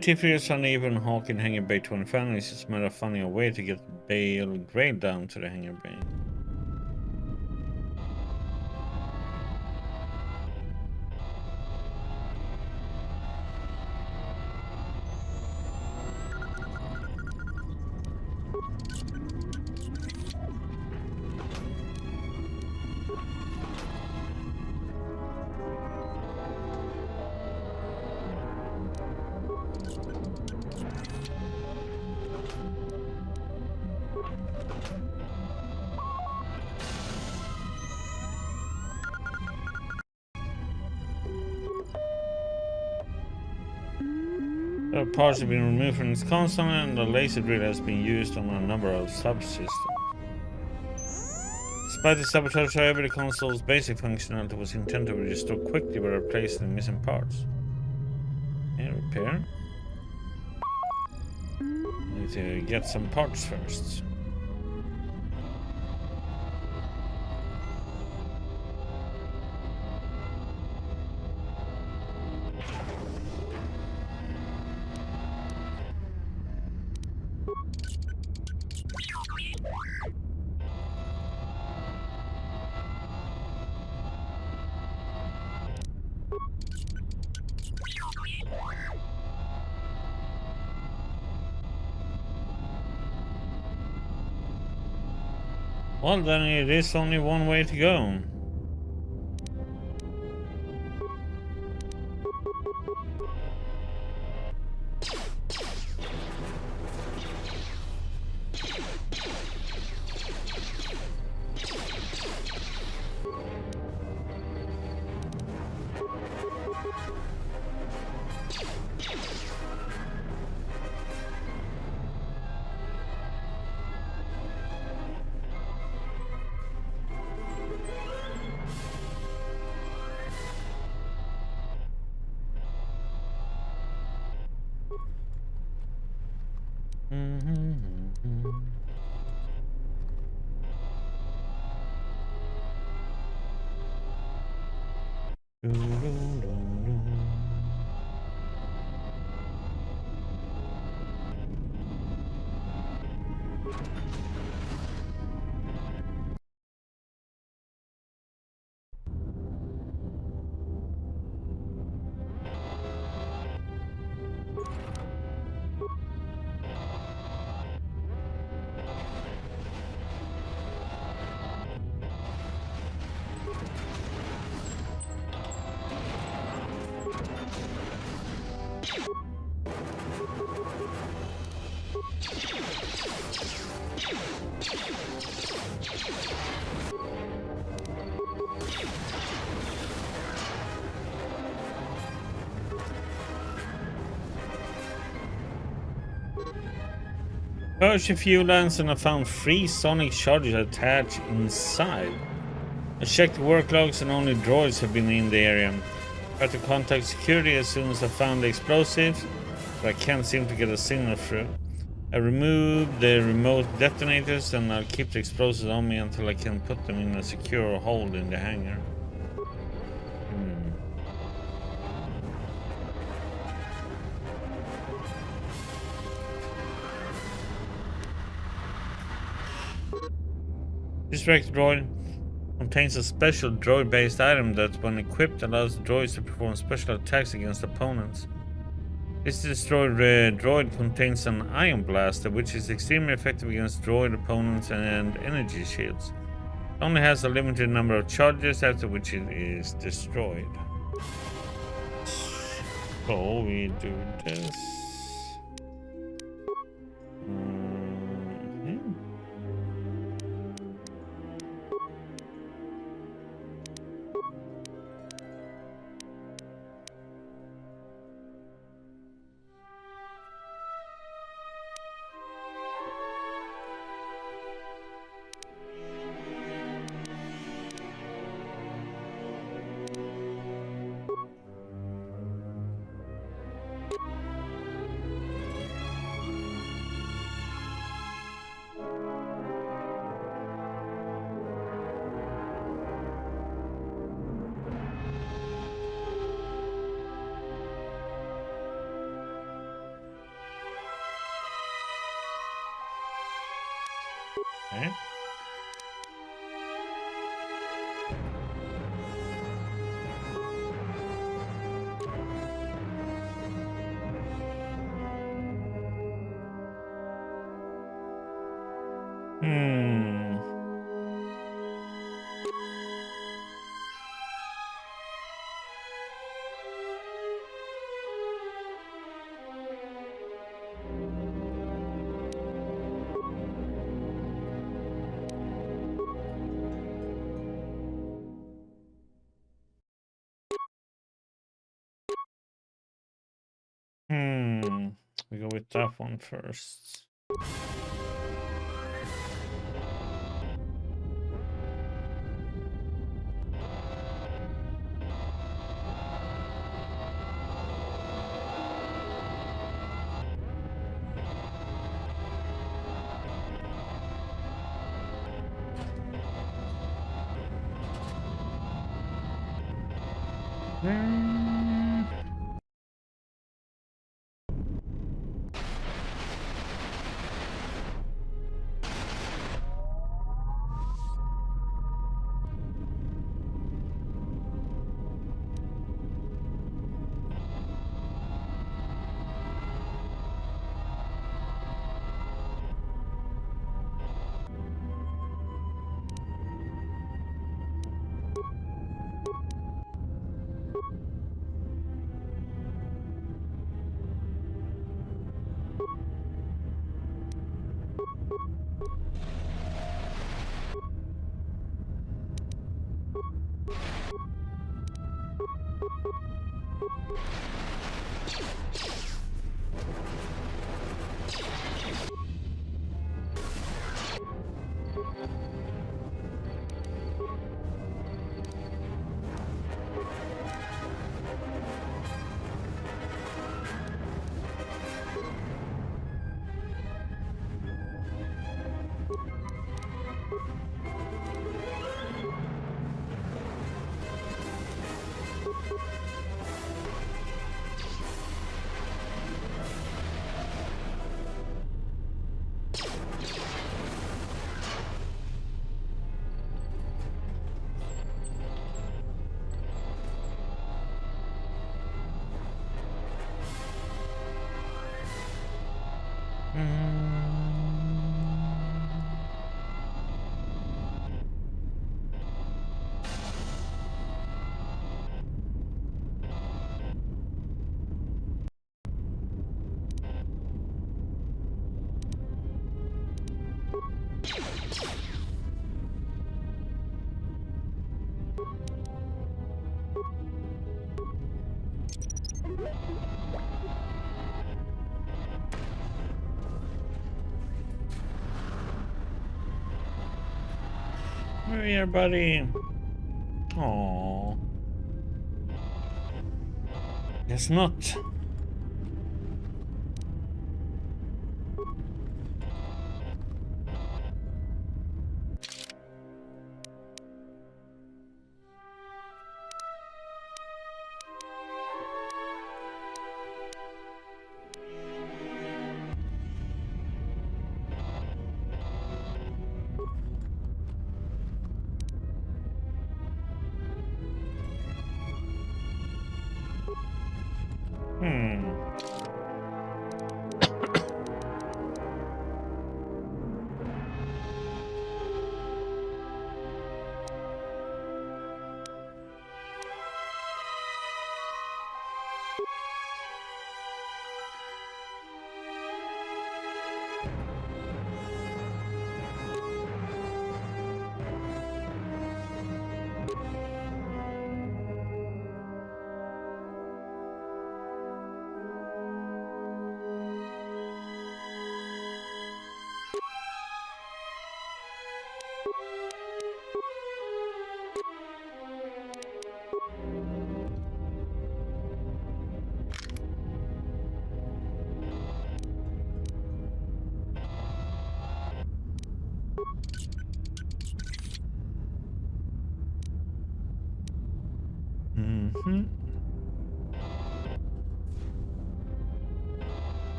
T3's uneven Hawk in Hangar Bay 25 is just matter of finding a way to get Bale Grade down to the Hangar Bay. Parts have been removed from its console, and the laser drill has been used on a number of subsystems. Despite the sabotage, however, the console's basic functionality was intended to be restored quickly by replacing the missing parts. Yeah, repair. Need to get some parts first. Well, then it is only one way to go. Purged a few lands and I found 3 sonic charges attached inside. I checked the work logs and only droids have been in the area. I tried to contact security as soon as I found the explosives, but I can't seem to get a signal through. I removed the remote detonators and I'll keep the explosives on me until I can put them in a secure hold in the hangar. This wrecked droid contains a special droid-based item that, when equipped, allows the droids to perform special attacks against opponents. This destroyed droid contains an ion blaster, which is extremely effective against droid opponents and energy shields. It only has a limited number of charges, after which it is destroyed. So we do this. Okay. We go with that one first. Where are you, buddy? Aww. Guess not.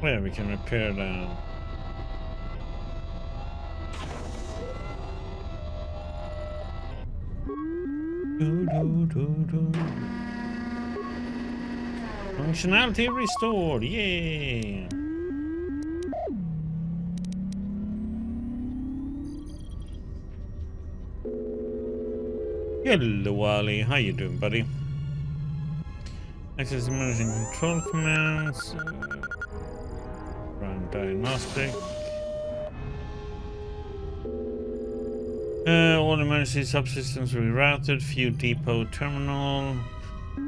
Yeah, we can repair that. Functionality restored, yay! Hello, Wally. How you doing, buddy? Access emerging control commands. Run diagnostic. All emergency subsystems rerouted. View depot terminal.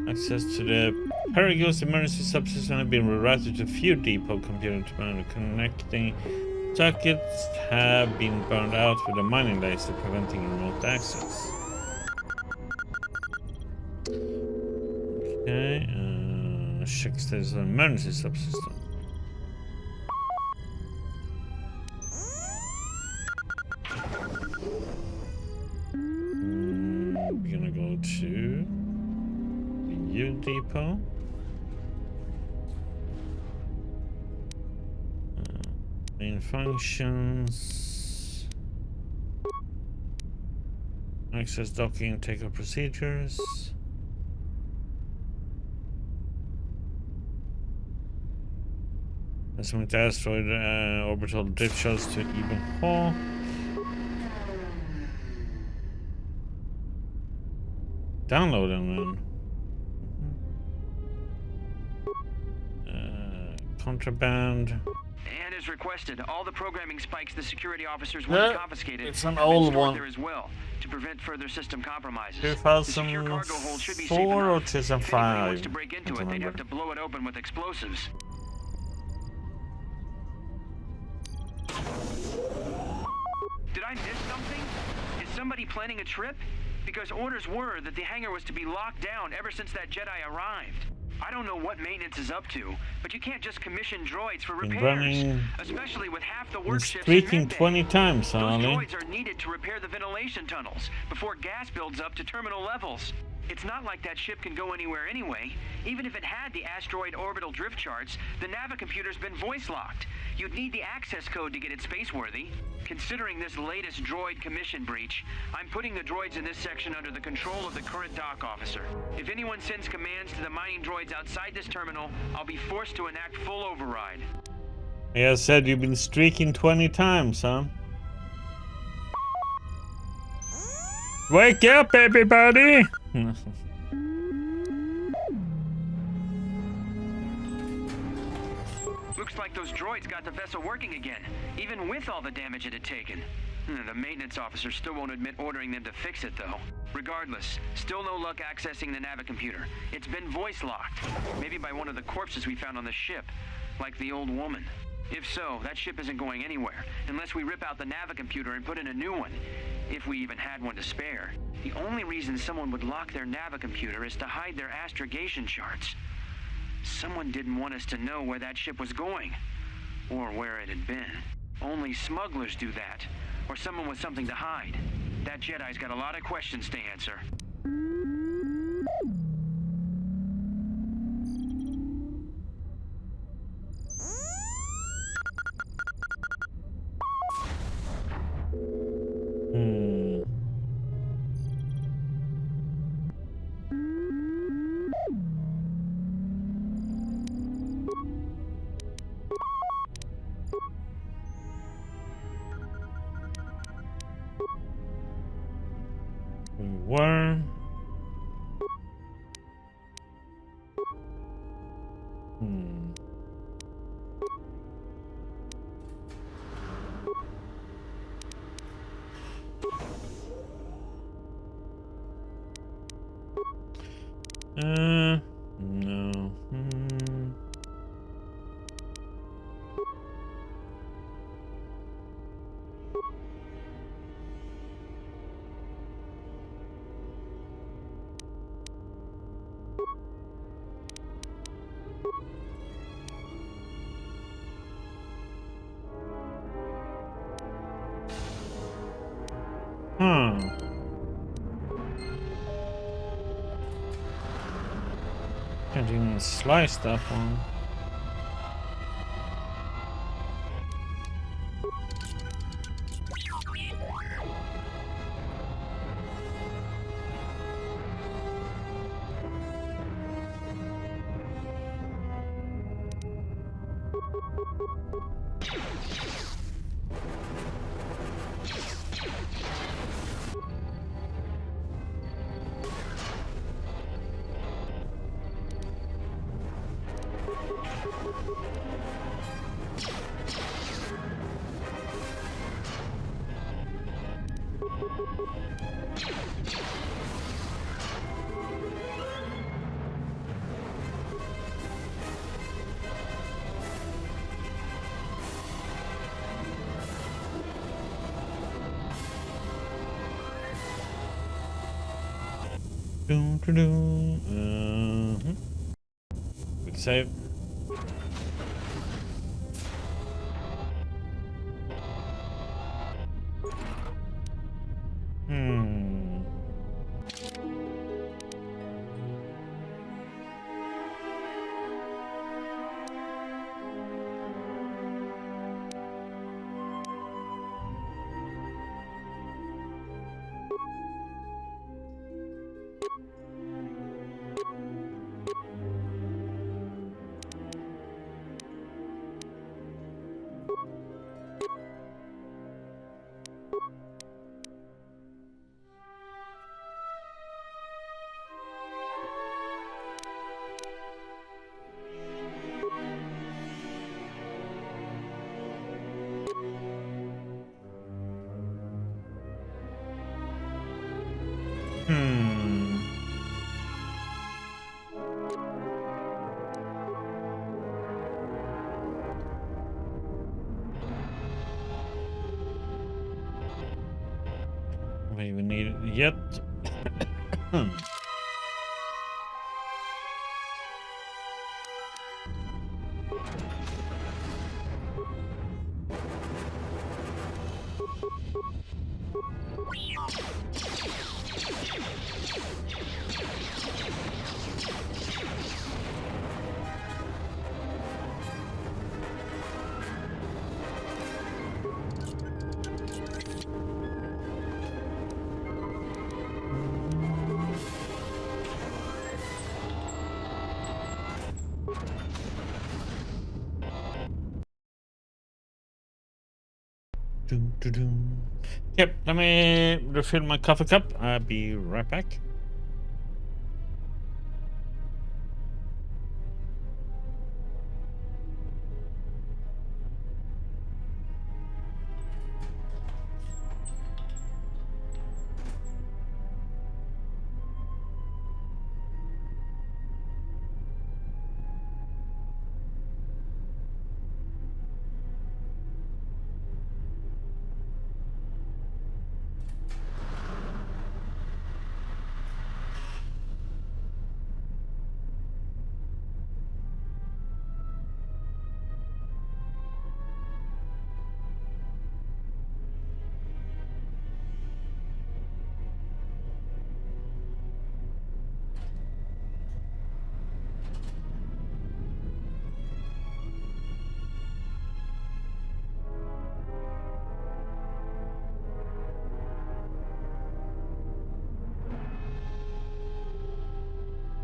Access to the Peragus emergency subsystem have been rerouted to View depot computer terminal. Connecting sockets have been burned out with a mining laser, preventing remote access. Okay, check status of emergency subsystem. We're gonna go to the U depot. Main functions. Access docking and takeoff procedures. Estimated asteroid orbital drift shots to Even Hawk. Download them then. Contraband. And as requested, all the programming spikes the security officers want confiscated. It's an old one. There as well, to prevent further system compromises. 2004 or 2005. Wants to break into it, they'd have to blow it open with explosives. Did I miss something? Is somebody planning a trip? Because orders were that the hangar was to be locked down ever since that Jedi arrived. I don't know what maintenance is up to, but you can't just commission droids for Been repairs, running, especially with half the been work shifts in streaking Med Bay. 20 times, Those Ollie. droids are needed to repair the ventilation tunnels before gas builds up to terminal levels. It's not like that ship can go anywhere anyway. Even if it had the asteroid orbital drift charts, the navicomputer's been voice-locked. You'd need the access code to get it spaceworthy. Considering this latest droid commission breach, I'm putting the droids in this section under the control of the current dock officer. If anyone sends commands to the mining droids outside this terminal, I'll be forced to enact full override. Yeah, I said you've been streaking 20 times, huh? Wake up, everybody! Looks like those droids got the vessel working again, even with all the damage it had taken. The maintenance officer still won't admit ordering them to fix it, though. Regardless, still no luck accessing the navicomputer. It's been voice-locked, maybe by one of the corpses we found on the ship, like the old woman. If so, that ship isn't going anywhere, unless we rip out the navicomputer and put in a new one, if we even had one to spare. The only reason someone would lock their navicomputer is to hide their astrogation charts. Someone didn't want us to know where that ship was going, or where it had been. Only smugglers do that, or someone with something to hide. That Jedi's got a lot of questions to answer. We were. No. Can't even slice that one. Good save. Haven't even need it yet. Yep, let me refill my coffee cup. I'll be right back.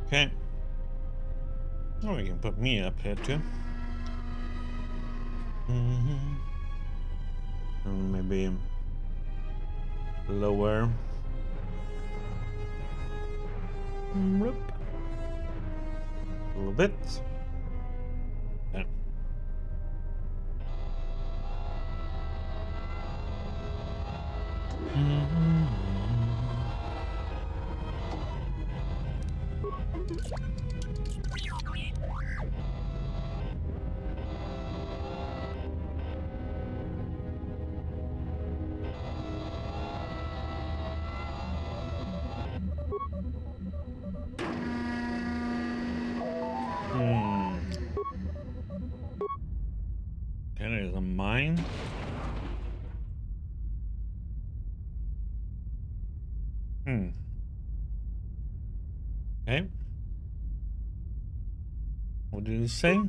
Okay. Oh, we can put me up here too. And maybe lower. A little bit. There. There is a mine. Okay. What did it say?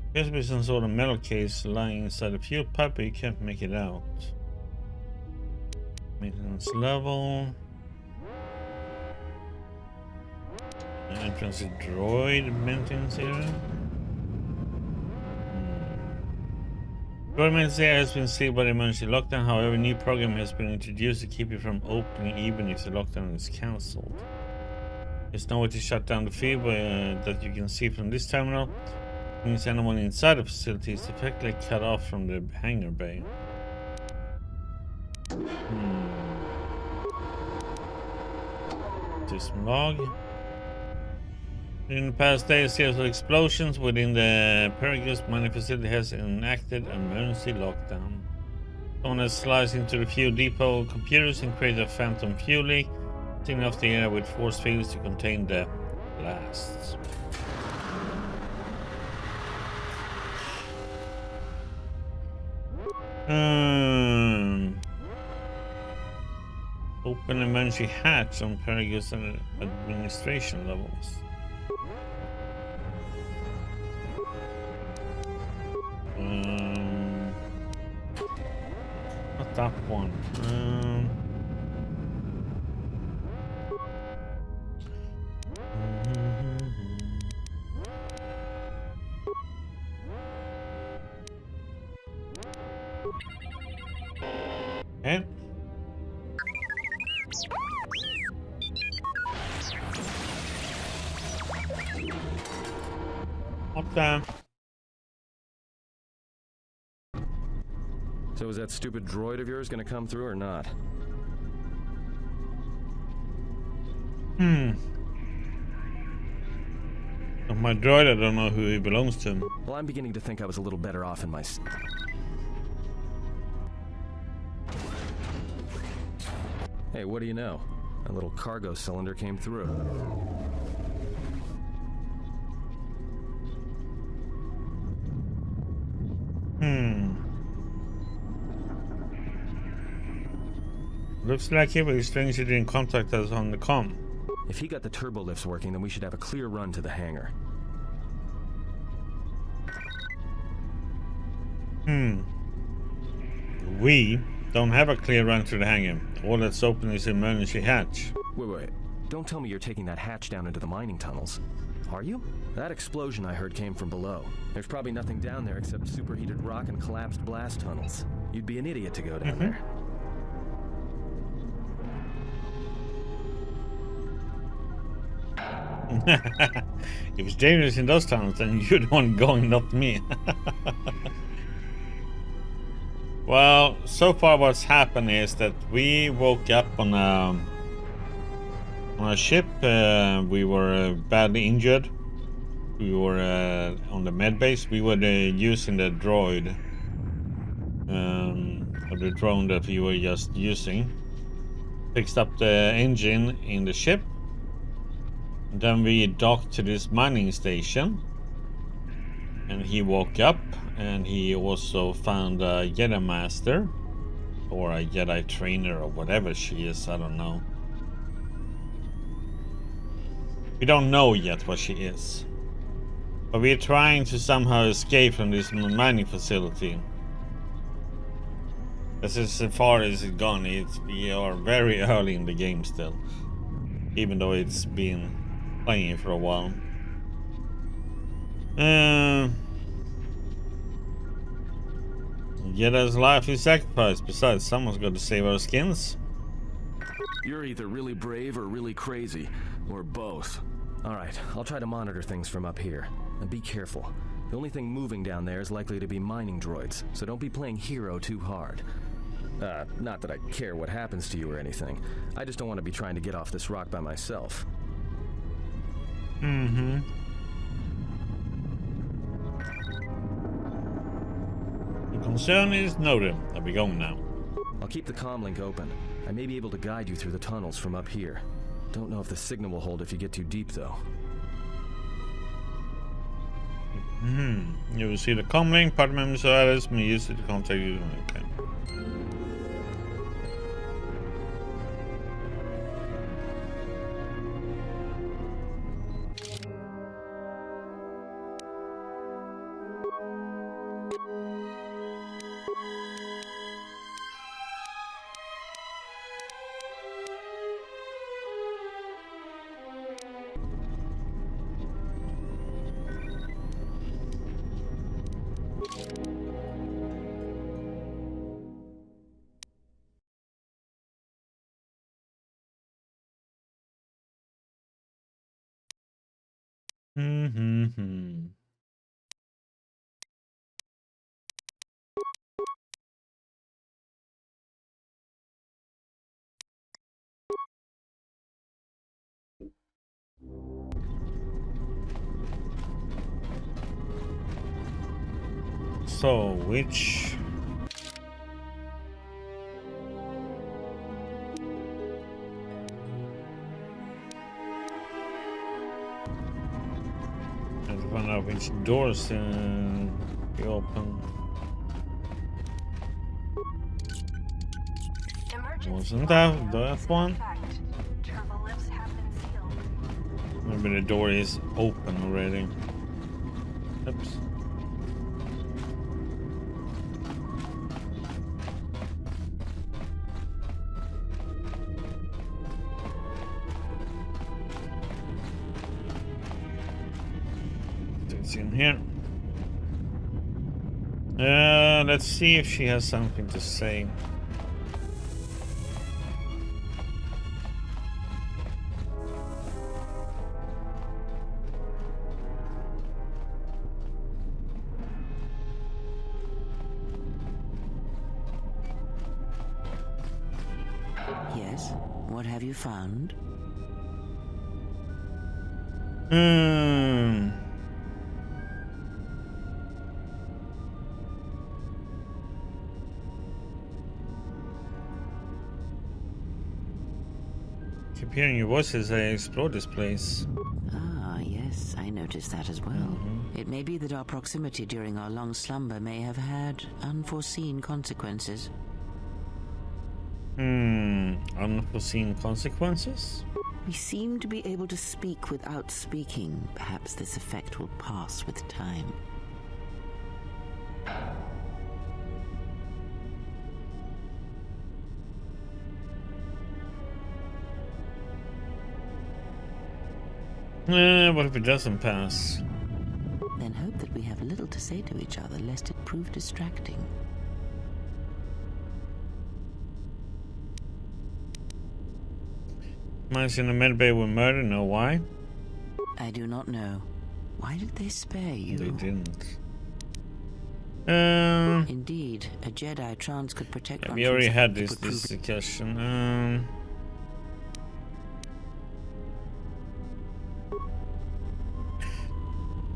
Appears to be some sort of metal case lying inside a fuel pipe, but you can't make it out. Maintenance level. Entrance is droid maintenance area. Droid maintenance area has been sealed by the emergency lockdown. However, a new program has been introduced to keep it from opening even if the lockdown is cancelled. There's no way to shut down the feed that you can see from this terminal. It means anyone inside the facility is effectively cut off from the hangar bay. This log. In the past days, series of explosions within the Peragus mining facility has enacted emergency lockdown. Someone has sliced into the fuel depot computers and created a phantom fuel leak, sealing off the area with force fields to contain the blasts. Open emergency hatch on Peragus and administration levels. Not that one. Okay. Up there. So is that stupid droid of yours gonna come through or not? My droid, I don't know who he belongs to. Well, I'm beginning to think I was a little better off in my... Hey, what do you know? A little cargo cylinder came through. Looks like it, but it's strange he didn't contact us on the comm. If he got the turbo lifts working, then we should have a clear run to the hangar. We don't have a clear run to the hangar. All that's open is the emergency hatch. Wait. Don't tell me you're taking that hatch down into the mining tunnels. Are you? That explosion I heard came from below. There's probably nothing down there except superheated rock and collapsed blast tunnels. You'd be an idiot to go down there. If it's dangerous in those tunnels, then you're the one going, not me. Well, so far what's happened is that we woke up on a ship. We were badly injured. We were on the med base. We were using the droid, or the drone that we were just using. Fixed up the engine in the ship. Then we docked to this mining station, and he woke up, and he also found a Jedi Master, or a Jedi Trainer, or whatever she is, I don't know. We don't know yet what she is. But we're trying to somehow escape from this mining facility. This is as far as it's gone. We are very early in the game still, even though it's been playing for a while. Jedi's life is sacrificed. Besides, someone's got to save our skins. You're either really brave or really crazy, or both. Alright, I'll try to monitor things from up here. And be careful. The only thing moving down there is likely to be mining droids, so don't be playing hero too hard. Not that I care what happens to you or anything. I just don't want to be trying to get off this rock by myself. Mm-hmm. The concern is noted. I'll be going now. I'll keep the comlink open. I may be able to guide you through the tunnels from up here. Don't know if the signal will hold if you get too deep, though. You will see the comlink. Party members or others may use it to contact you. Okay. So, which... I have to find out which doors be open. Wasn't that one? Maybe the door is open already. Oops. It's in here. Let's see if she has something to say. Yes? What have you found? Keep hearing your voices. I explore this place. Ah, yes, I noticed that as well. It may be that our proximity during our long slumber may have had unforeseen consequences. Unforeseen consequences? We seem to be able to speak without speaking. Perhaps this effect will pass with time. What if it doesn't pass? Then hope that we have little to say to each other, lest it prove distracting. Mine's in the medbay were murdered. Know why? I do not know. Why did they spare you? They didn't. Indeed, a Jedi trance could protect one we from already something had that this would prove discussion.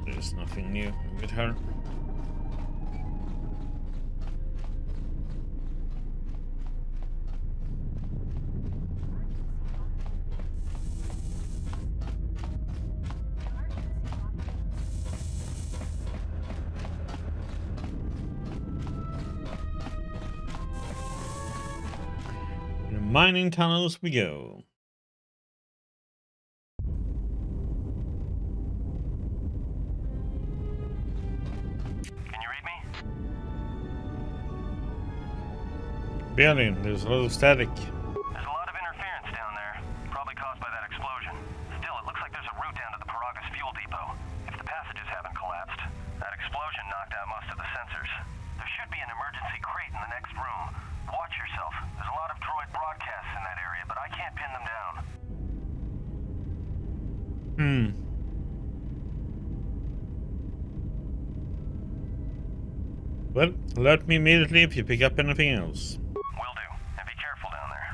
There's nothing new with her. In the mining tunnels we go. Barely. There's a little static. There's a lot of interference down there, probably caused by that explosion. Still, it looks like there's a route down to the Peragus fuel depot. If the passages haven't collapsed, that explosion knocked out most of the sensors. There should be an emergency crate in the next room. Watch yourself. There's a lot of droid broadcasts in that area, but I can't pin them down. Well, alert me immediately if you pick up anything else. Will do. And be careful down there.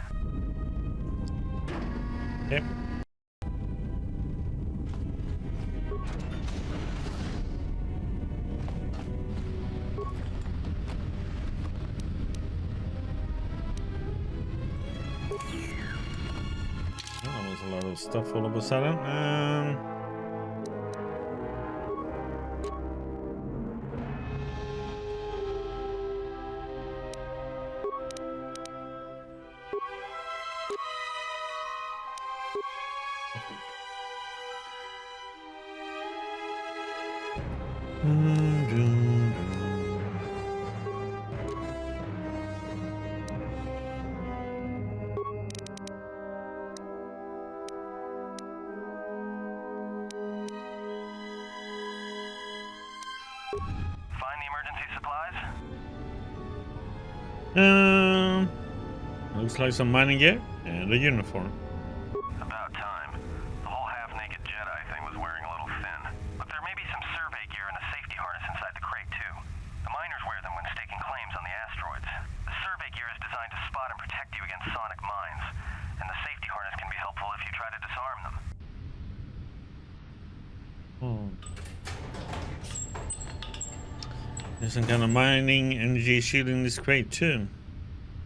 Okay. Oh, that was a lot of stuff all of a sudden. Find the emergency supplies? Looks like some mining gear and a uniform. About time. The whole half-naked Jedi thing was wearing a little thin. But there may be some survey gear and a safety harness inside the crate, too. The miners wear them when staking claims on the asteroids. The survey gear is designed to spot and protect you against sonic mines. And the safety harness can be helpful if you try to disarm them. There's some kind of mining energy shield in this crate, too.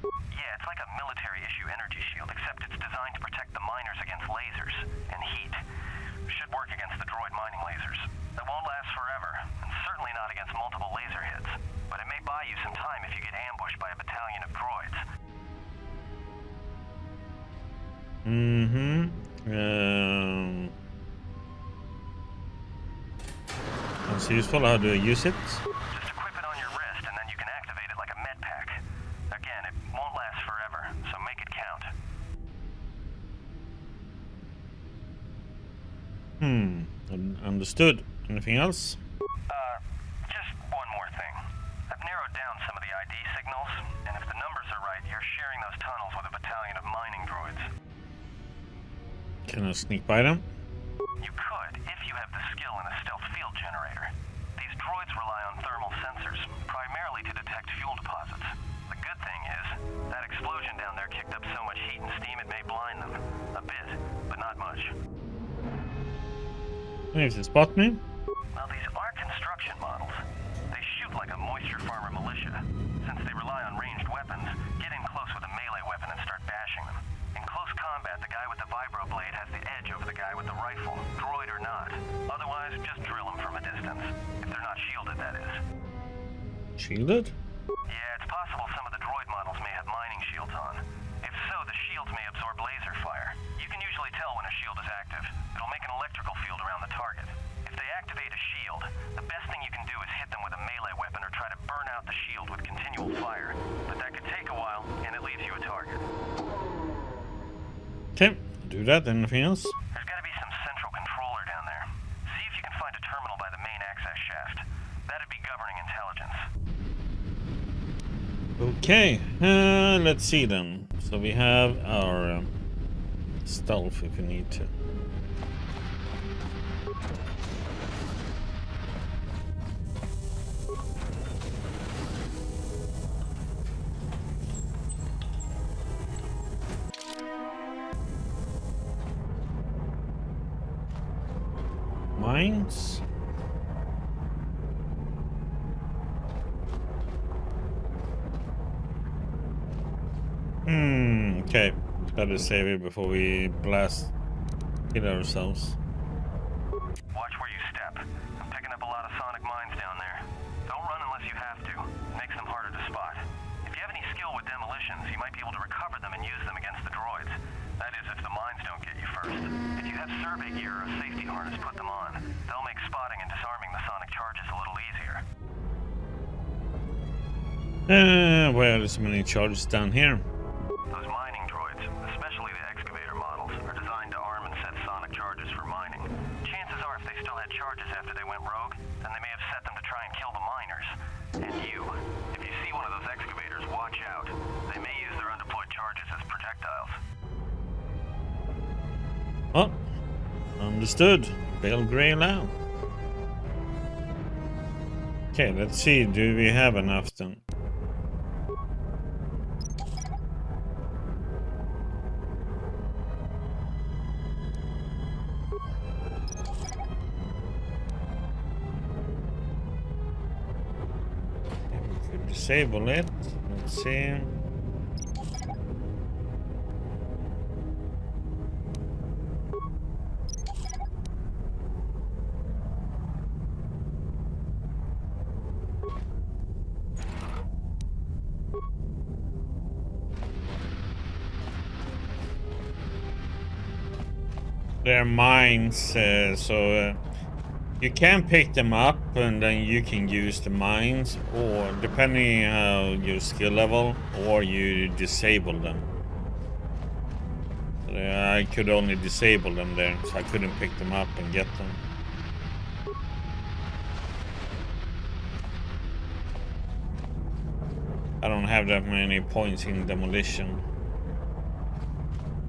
Yeah, it's like a military-issue energy shield, except it's designed to protect the miners against lasers and heat. Should work against the droid mining lasers. It won't last forever, and certainly not against multiple laser hits. But it may buy you some time if you get ambushed by a battalion of droids. That's useful. How do I use it? Just equip it on your wrist, and then you can activate it like a med pack. Again, it won't last forever, so make it count. Understood. Anything else? Just one more thing. I've narrowed down some of the ID signals, and if the numbers are right, you're sharing those tunnels with a battalion of mining droids. Can I sneak by them? You could, if you have the skill in a stealth field generator. These droids rely on thermal sensors, primarily to detect fuel deposits. The good thing is, that explosion down there kicked up so much heat and steam it may blind them. A bit, but not much. If they spot me? Well, these are construction models. They shoot like a moisture farmer militia. Since they rely on ranged weapons, get in close with a melee weapon and start bashing them. In close combat, the guy with the vibroblade has the edge over the guy with the rifle, droid or not. Otherwise, just drill them from a distance. If they're not shielded, that is. Shielded? Yeah, it's possible some of the droid models may have mining shields on. If so, the shields may absorb laser fire. You can usually tell when a shield is active. It'll make an electrical field around the target. If they activate a shield, the best thing you can do is hit them with a melee weapon or try to burn out the shield with continual fire. But that could take a while, and it leaves you a target. Okay, do that. Anything else? There's gotta be some central controller down That'd be governing intelligence. Okay, let's see then. So we have our stealth if we need to. Mines? Okay. Better save it before we hit ourselves. Watch where you step. I'm picking up a lot of sonic mines down there. Don't run unless you have to. It makes them harder to spot. If you have any skill with demolitions, you might be able to recover them and use them against the droids. That is, if the mines don't get you first. If you have survey gear or a safety harness, put them on. They'll make spotting and disarming the sonic charges a little easier. Why are there so many charges down here? Those mining droids, especially the excavator models, are designed to arm and set sonic charges for mining. Chances are if they still had charges after they went rogue, then they may have set them to try and kill the miners. And you. If you see one of those excavators, watch out. They may use their undeployed charges as projectiles. Oh, understood. Bail Grey now. Okay, let's see. Do we have enough then? Disable it. Let's see. They're mines, so you can pick them up and then you can use the mines, or depending on your skill level, or you disable them. I could only disable them there, so I couldn't pick them up and get them. I don't have that many points in demolition.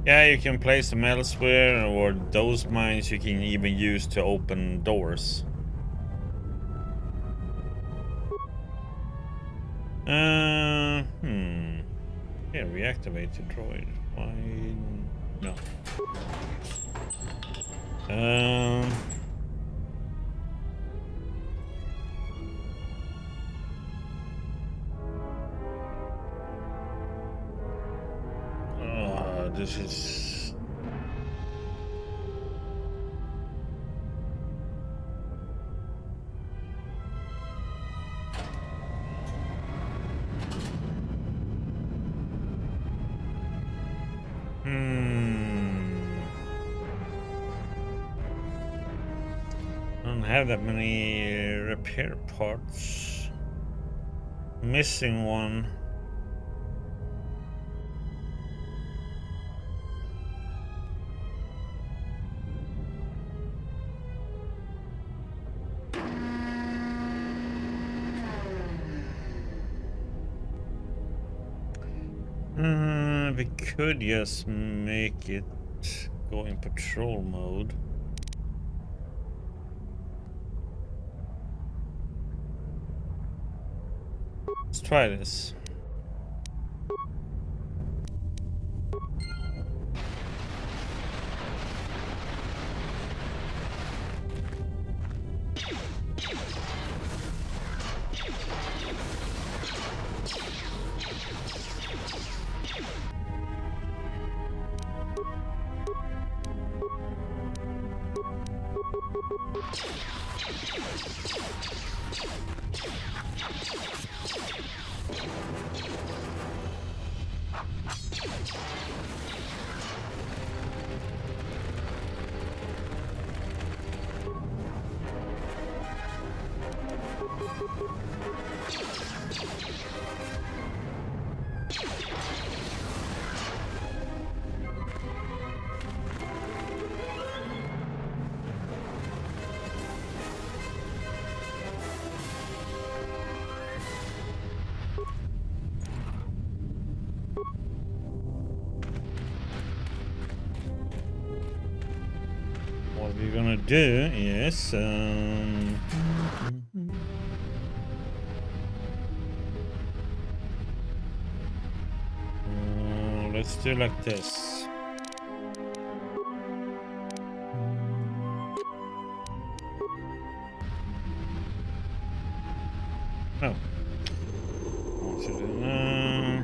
Yeah, you can place them elsewhere, or those mines you can even use to open doors. Yeah, reactivate the droid. Why? No. This is... I don't have that many repair parts. Missing one. We could just make it go in patrol mode. Let's try this. do is let's do like this. Oh. What should I do now?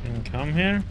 Can come here.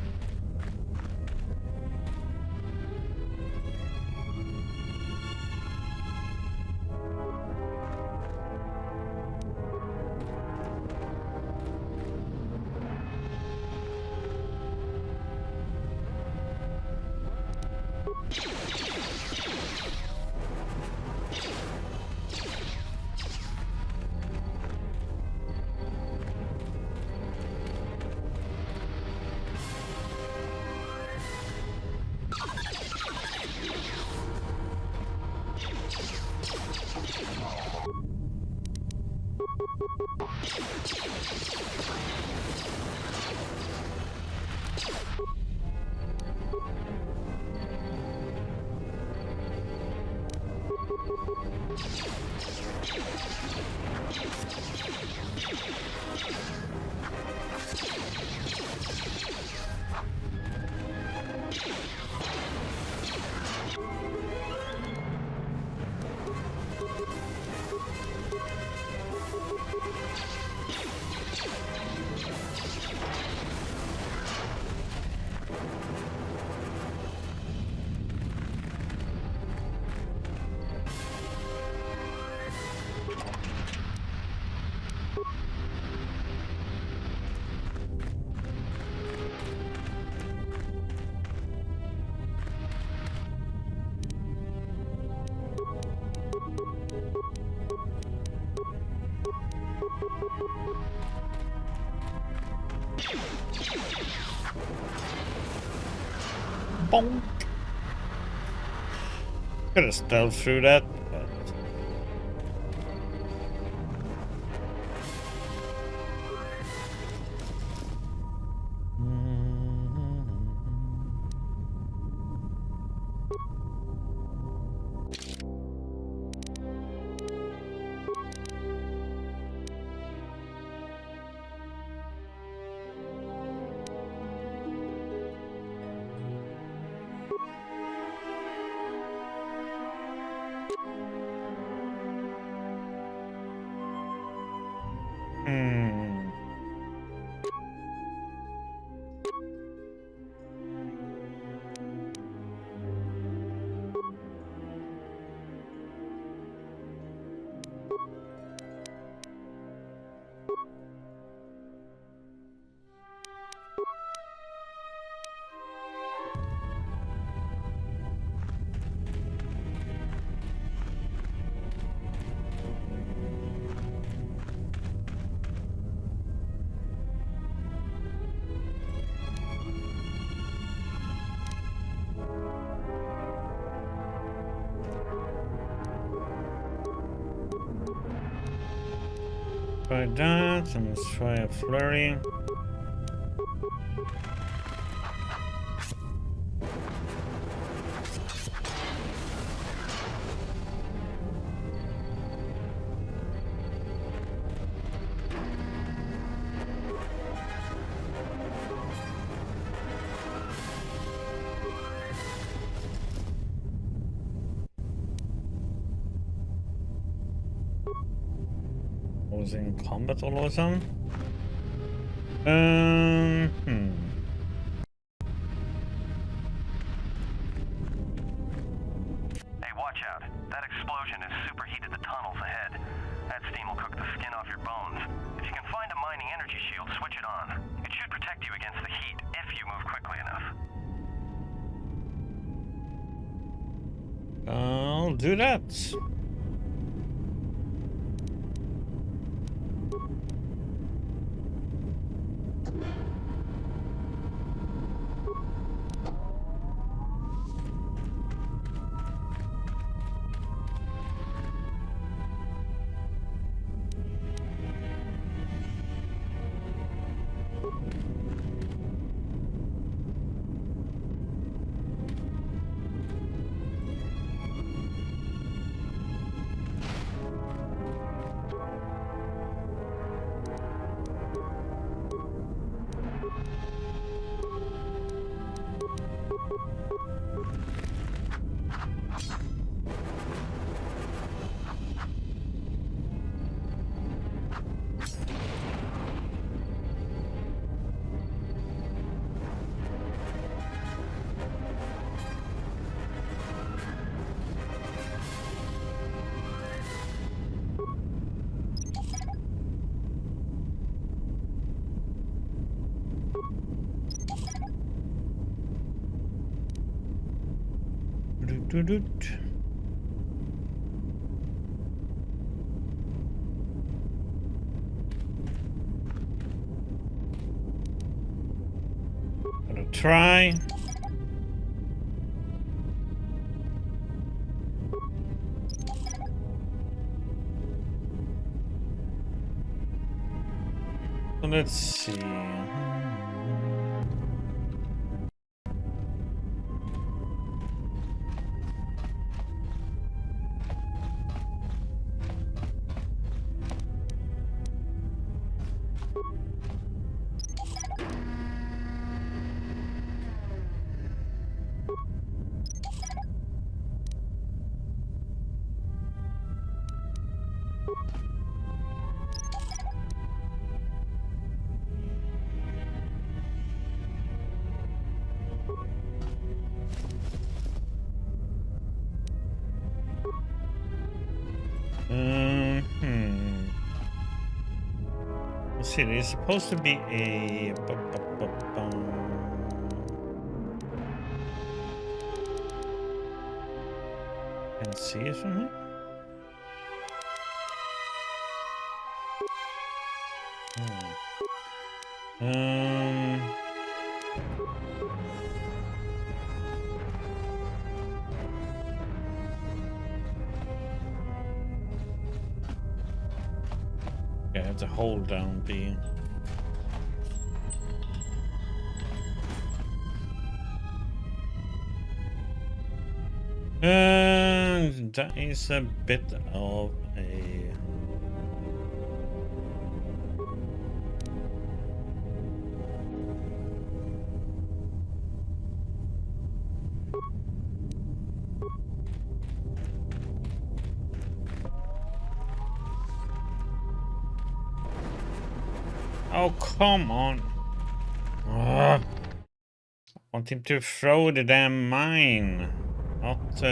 Bonk. Could have stealth through that, but try that, and let's try a flurry. Was in combat all of a sudden? Hey, watch out. That explosion has superheated the tunnels ahead. That steam will cook the skin off your bones. If you can find a mining energy shield, switch it on. It should protect you against the heat if you move quickly enough. I'll do that. Gonna try. So let's see. Let's see, there's supposed to be a... Can see it from here? Yeah, I have to hold down B. That is a bit of a... Oh, come on. I want him to throw the damn mine. Not,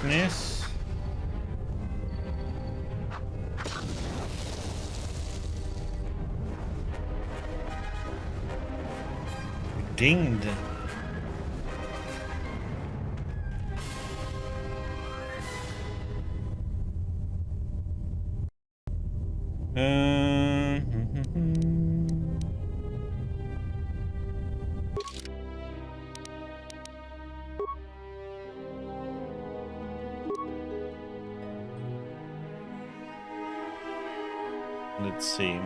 miss. Dinged. Let's see.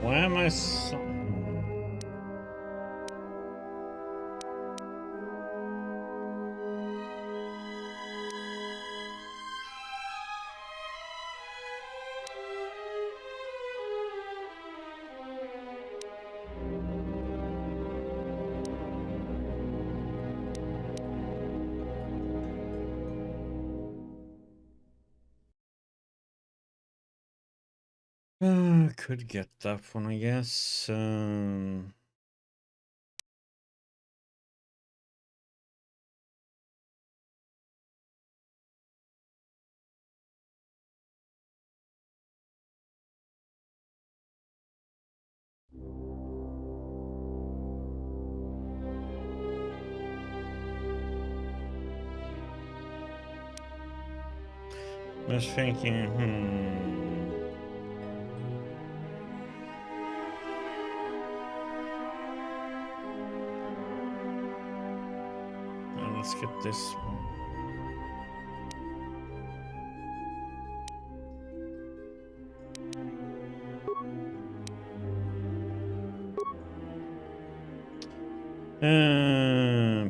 Why am I so... could get that one, I guess. I was thinking, let's get this one.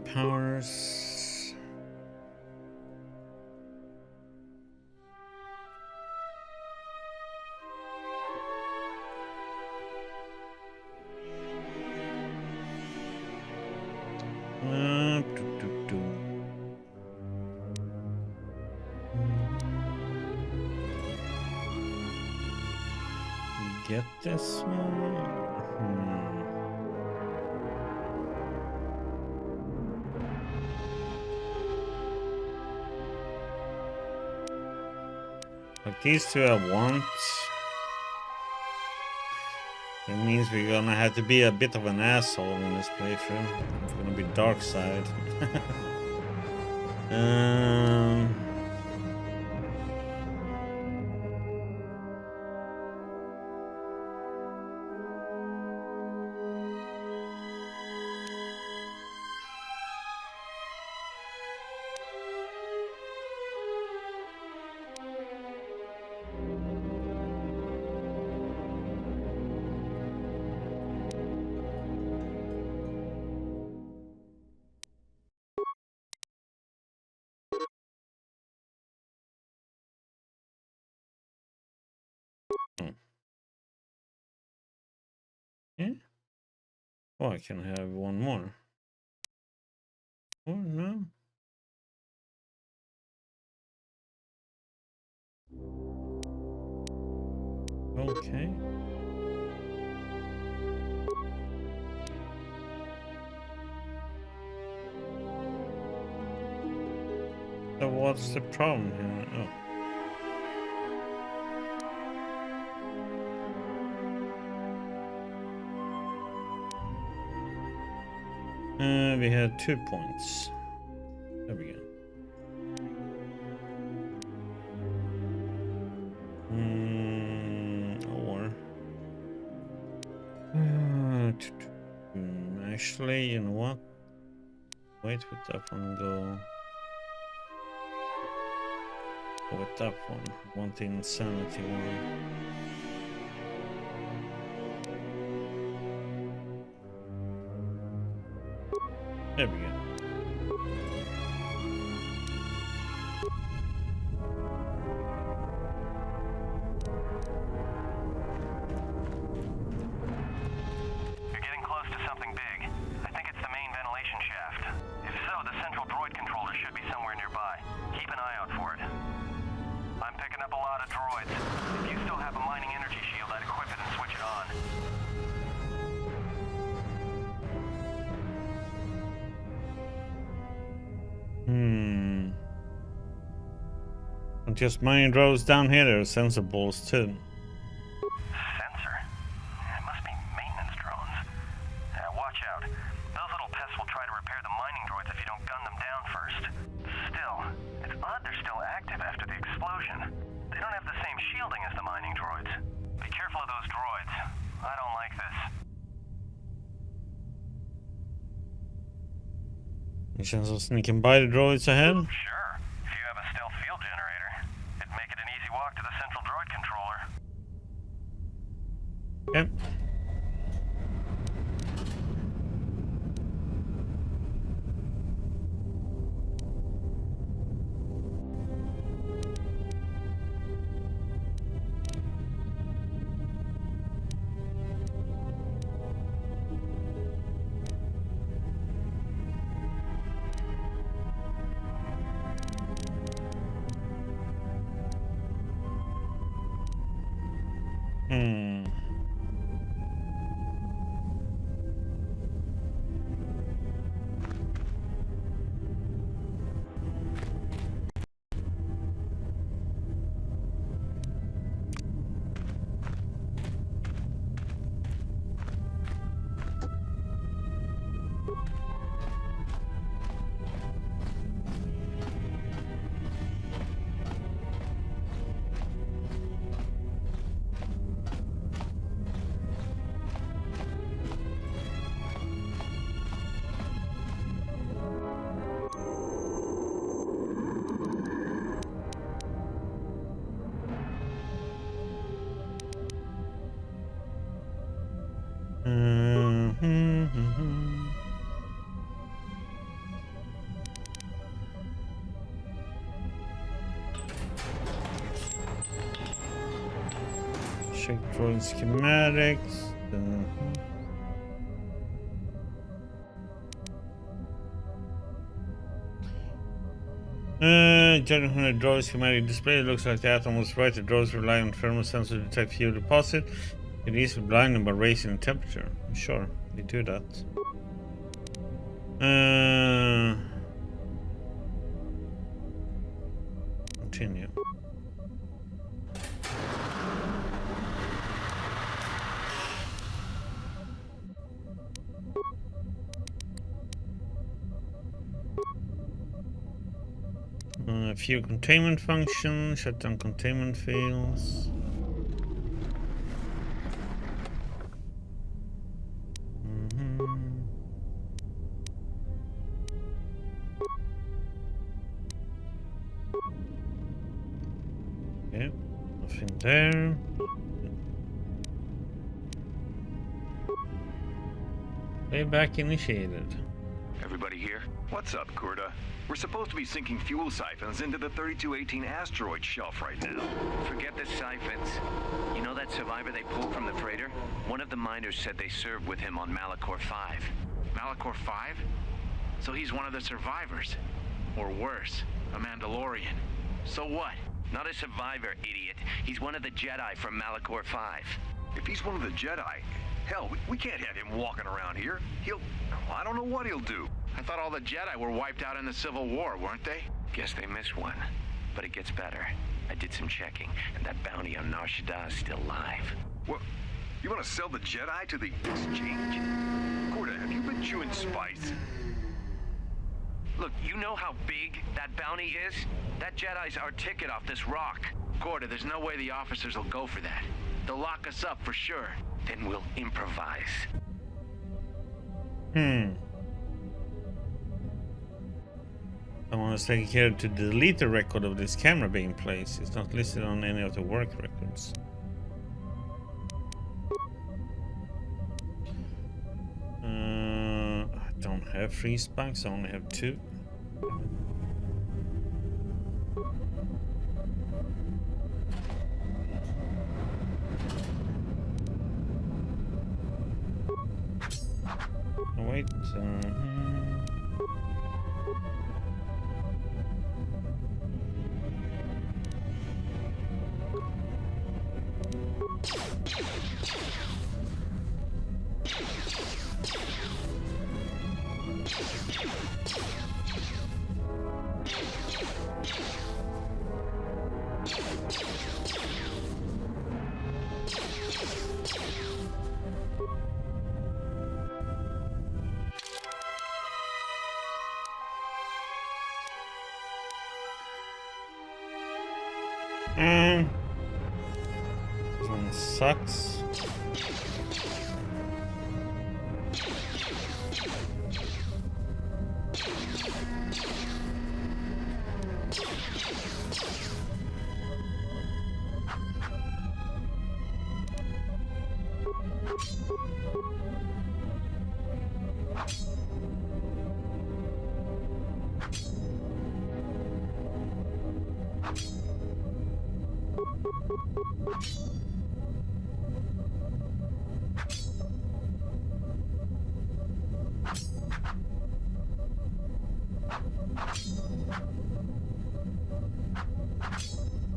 Powers. Get this one. But these two I want. It means we're gonna have to be a bit of an asshole in this playthrough. It's gonna be dark side. Yeah. Oh, I can have one more. Oh no. Okay. So what's the problem here? Oh. We had 2 points. There we go. Or actually, you know what? Wait with that one. Go with that one. I want the insanity one. There we go. You're getting close to something big. I think it's the main ventilation shaft. If so, the central droid controller should be somewhere nearby. Keep an eye out for it. I'm picking up a lot of droids. If you still have a mining energy shield, I'd equip it and switch it on. Just mining drones down here, there are sensor balls too. Sensor? It must be maintenance drones. Watch out. Those little pests will try to repair the mining droids if you don't gun them down first. Still, it's odd they're still active after the explosion. They don't have the same shielding as the mining droids. Be careful of those droids. I don't like this. Any chance of sneaking by the droids ahead? Sure. If you have a stealth field generator, it'd make it an easy walk to the central droid controller. Yep. Check droid schematics. Judging from the droid schematic display, it looks like the Atom was right. The droids rely on thermal sensors to detect fuel deposit. It is blind them by raising the temperature. Sure, they do that. Continue. Fuel containment function, shut down containment fields. Okay, nothing there. Playback initiated. Everybody here? What's up, Kurta? We're supposed to be sinking fuel siphons into the 3218 asteroid shelf right now. Forget the siphons. You know that survivor they pulled from the freighter? One of the miners said they served with him on Malachor 5. Malachor 5? So he's one of the survivors. Or worse, a Mandalorian. So what? Not a survivor, idiot. He's one of the Jedi from Malachor 5. If he's one of the Jedi, hell, we can't have him walking around here. I don't know what he'll do. I thought all the Jedi were wiped out in the Civil War, weren't they? Guess they missed one. But it gets better. I did some checking, and that bounty on Nar Shaddaa is still live. What? You want to sell the Jedi to the exchange? Kurta, have you been chewing spice? Look, you know how big that bounty is? That Jedi's our ticket off this rock. Gorda, there's no way the officers will go for that. They'll lock us up for sure. Then we'll improvise. Someone has taken care to delete the record of this camera being placed. It's not listed on any of the work records. I don't have 3 spikes, I only have 2. Oh, wait. This one sucks.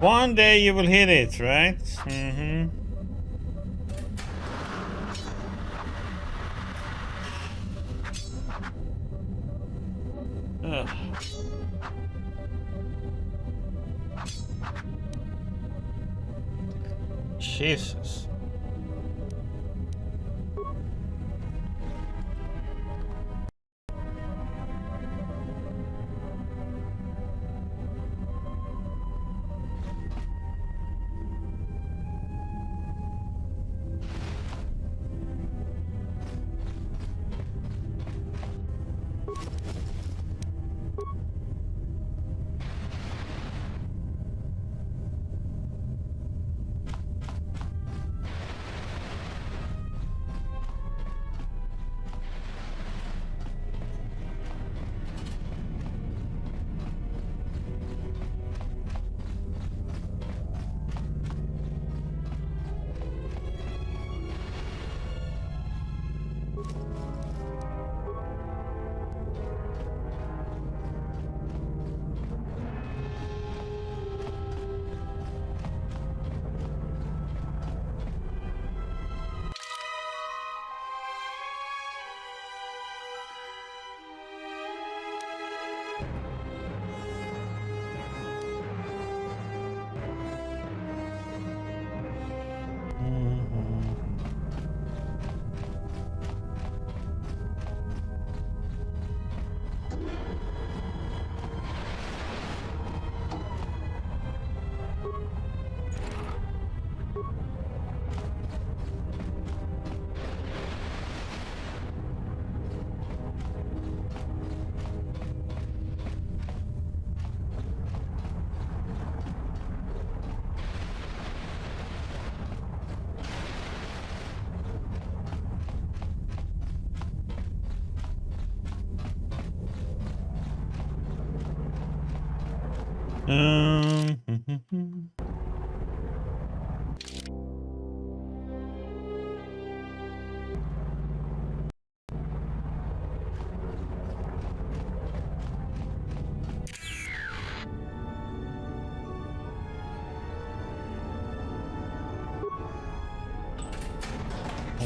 One day you will hit it, right? Mm-hmm. Ugh. Jesus.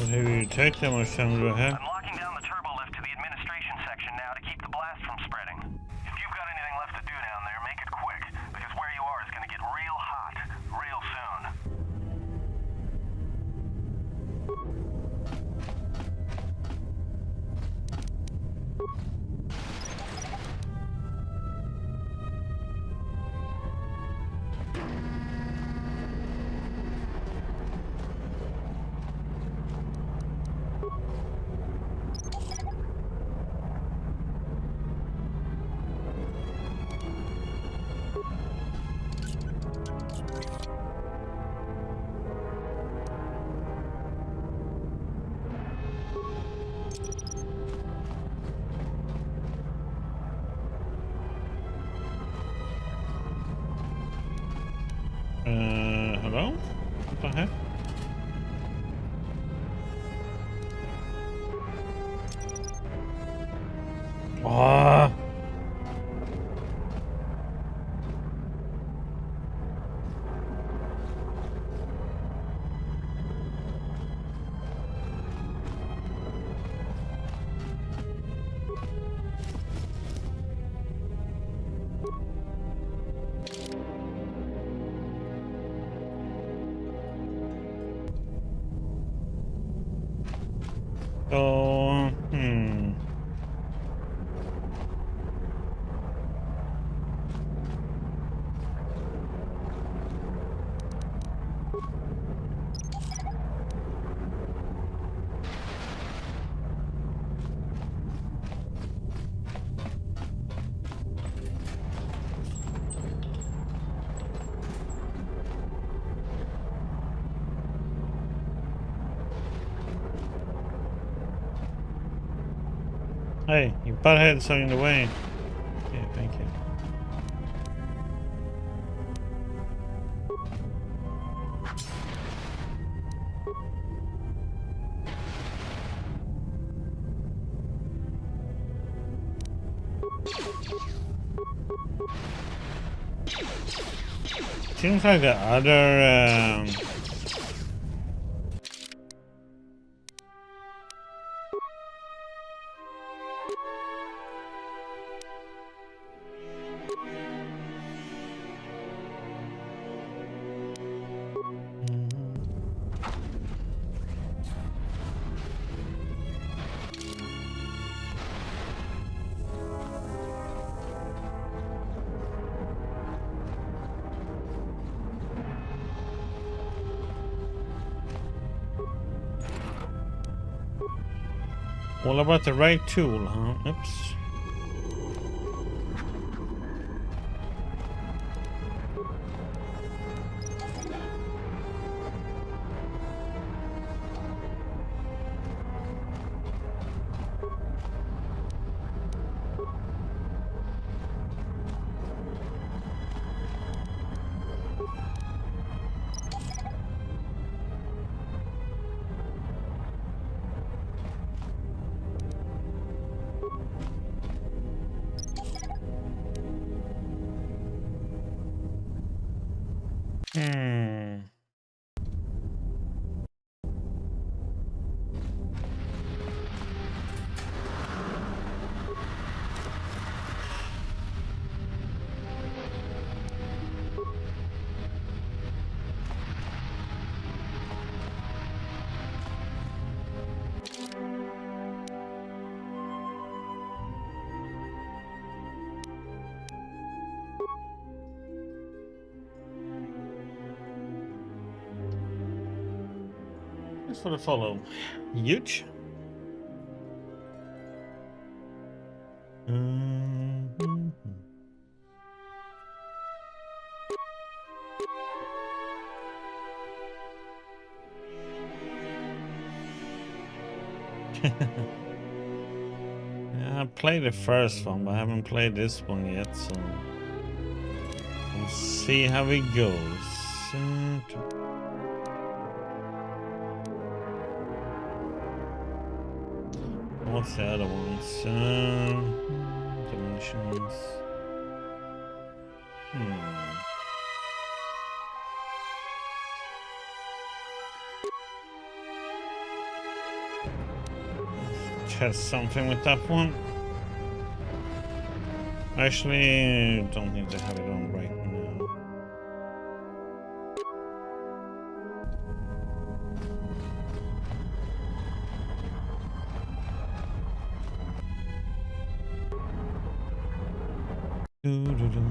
Maybe you take that much time to have. I'm locking down the turbo lift to the administration section now to keep the blast from spreading. If you've got anything left to do down there, make it quick, because where you are is going to get real hot real soon. Hello? What the heck? Ah. So, hey, you buttheads are in the way. Yeah, thank you. Seems like the other all about the right tool, huh? Oops. Thanks for the follow. Huge. Yeah, I played the first one, but I haven't played this one yet, so we'll see how it goes. What's the other ones? Dimensions. Test something with that one. Actually, don't need to have it on right now. Doo-doo-doo.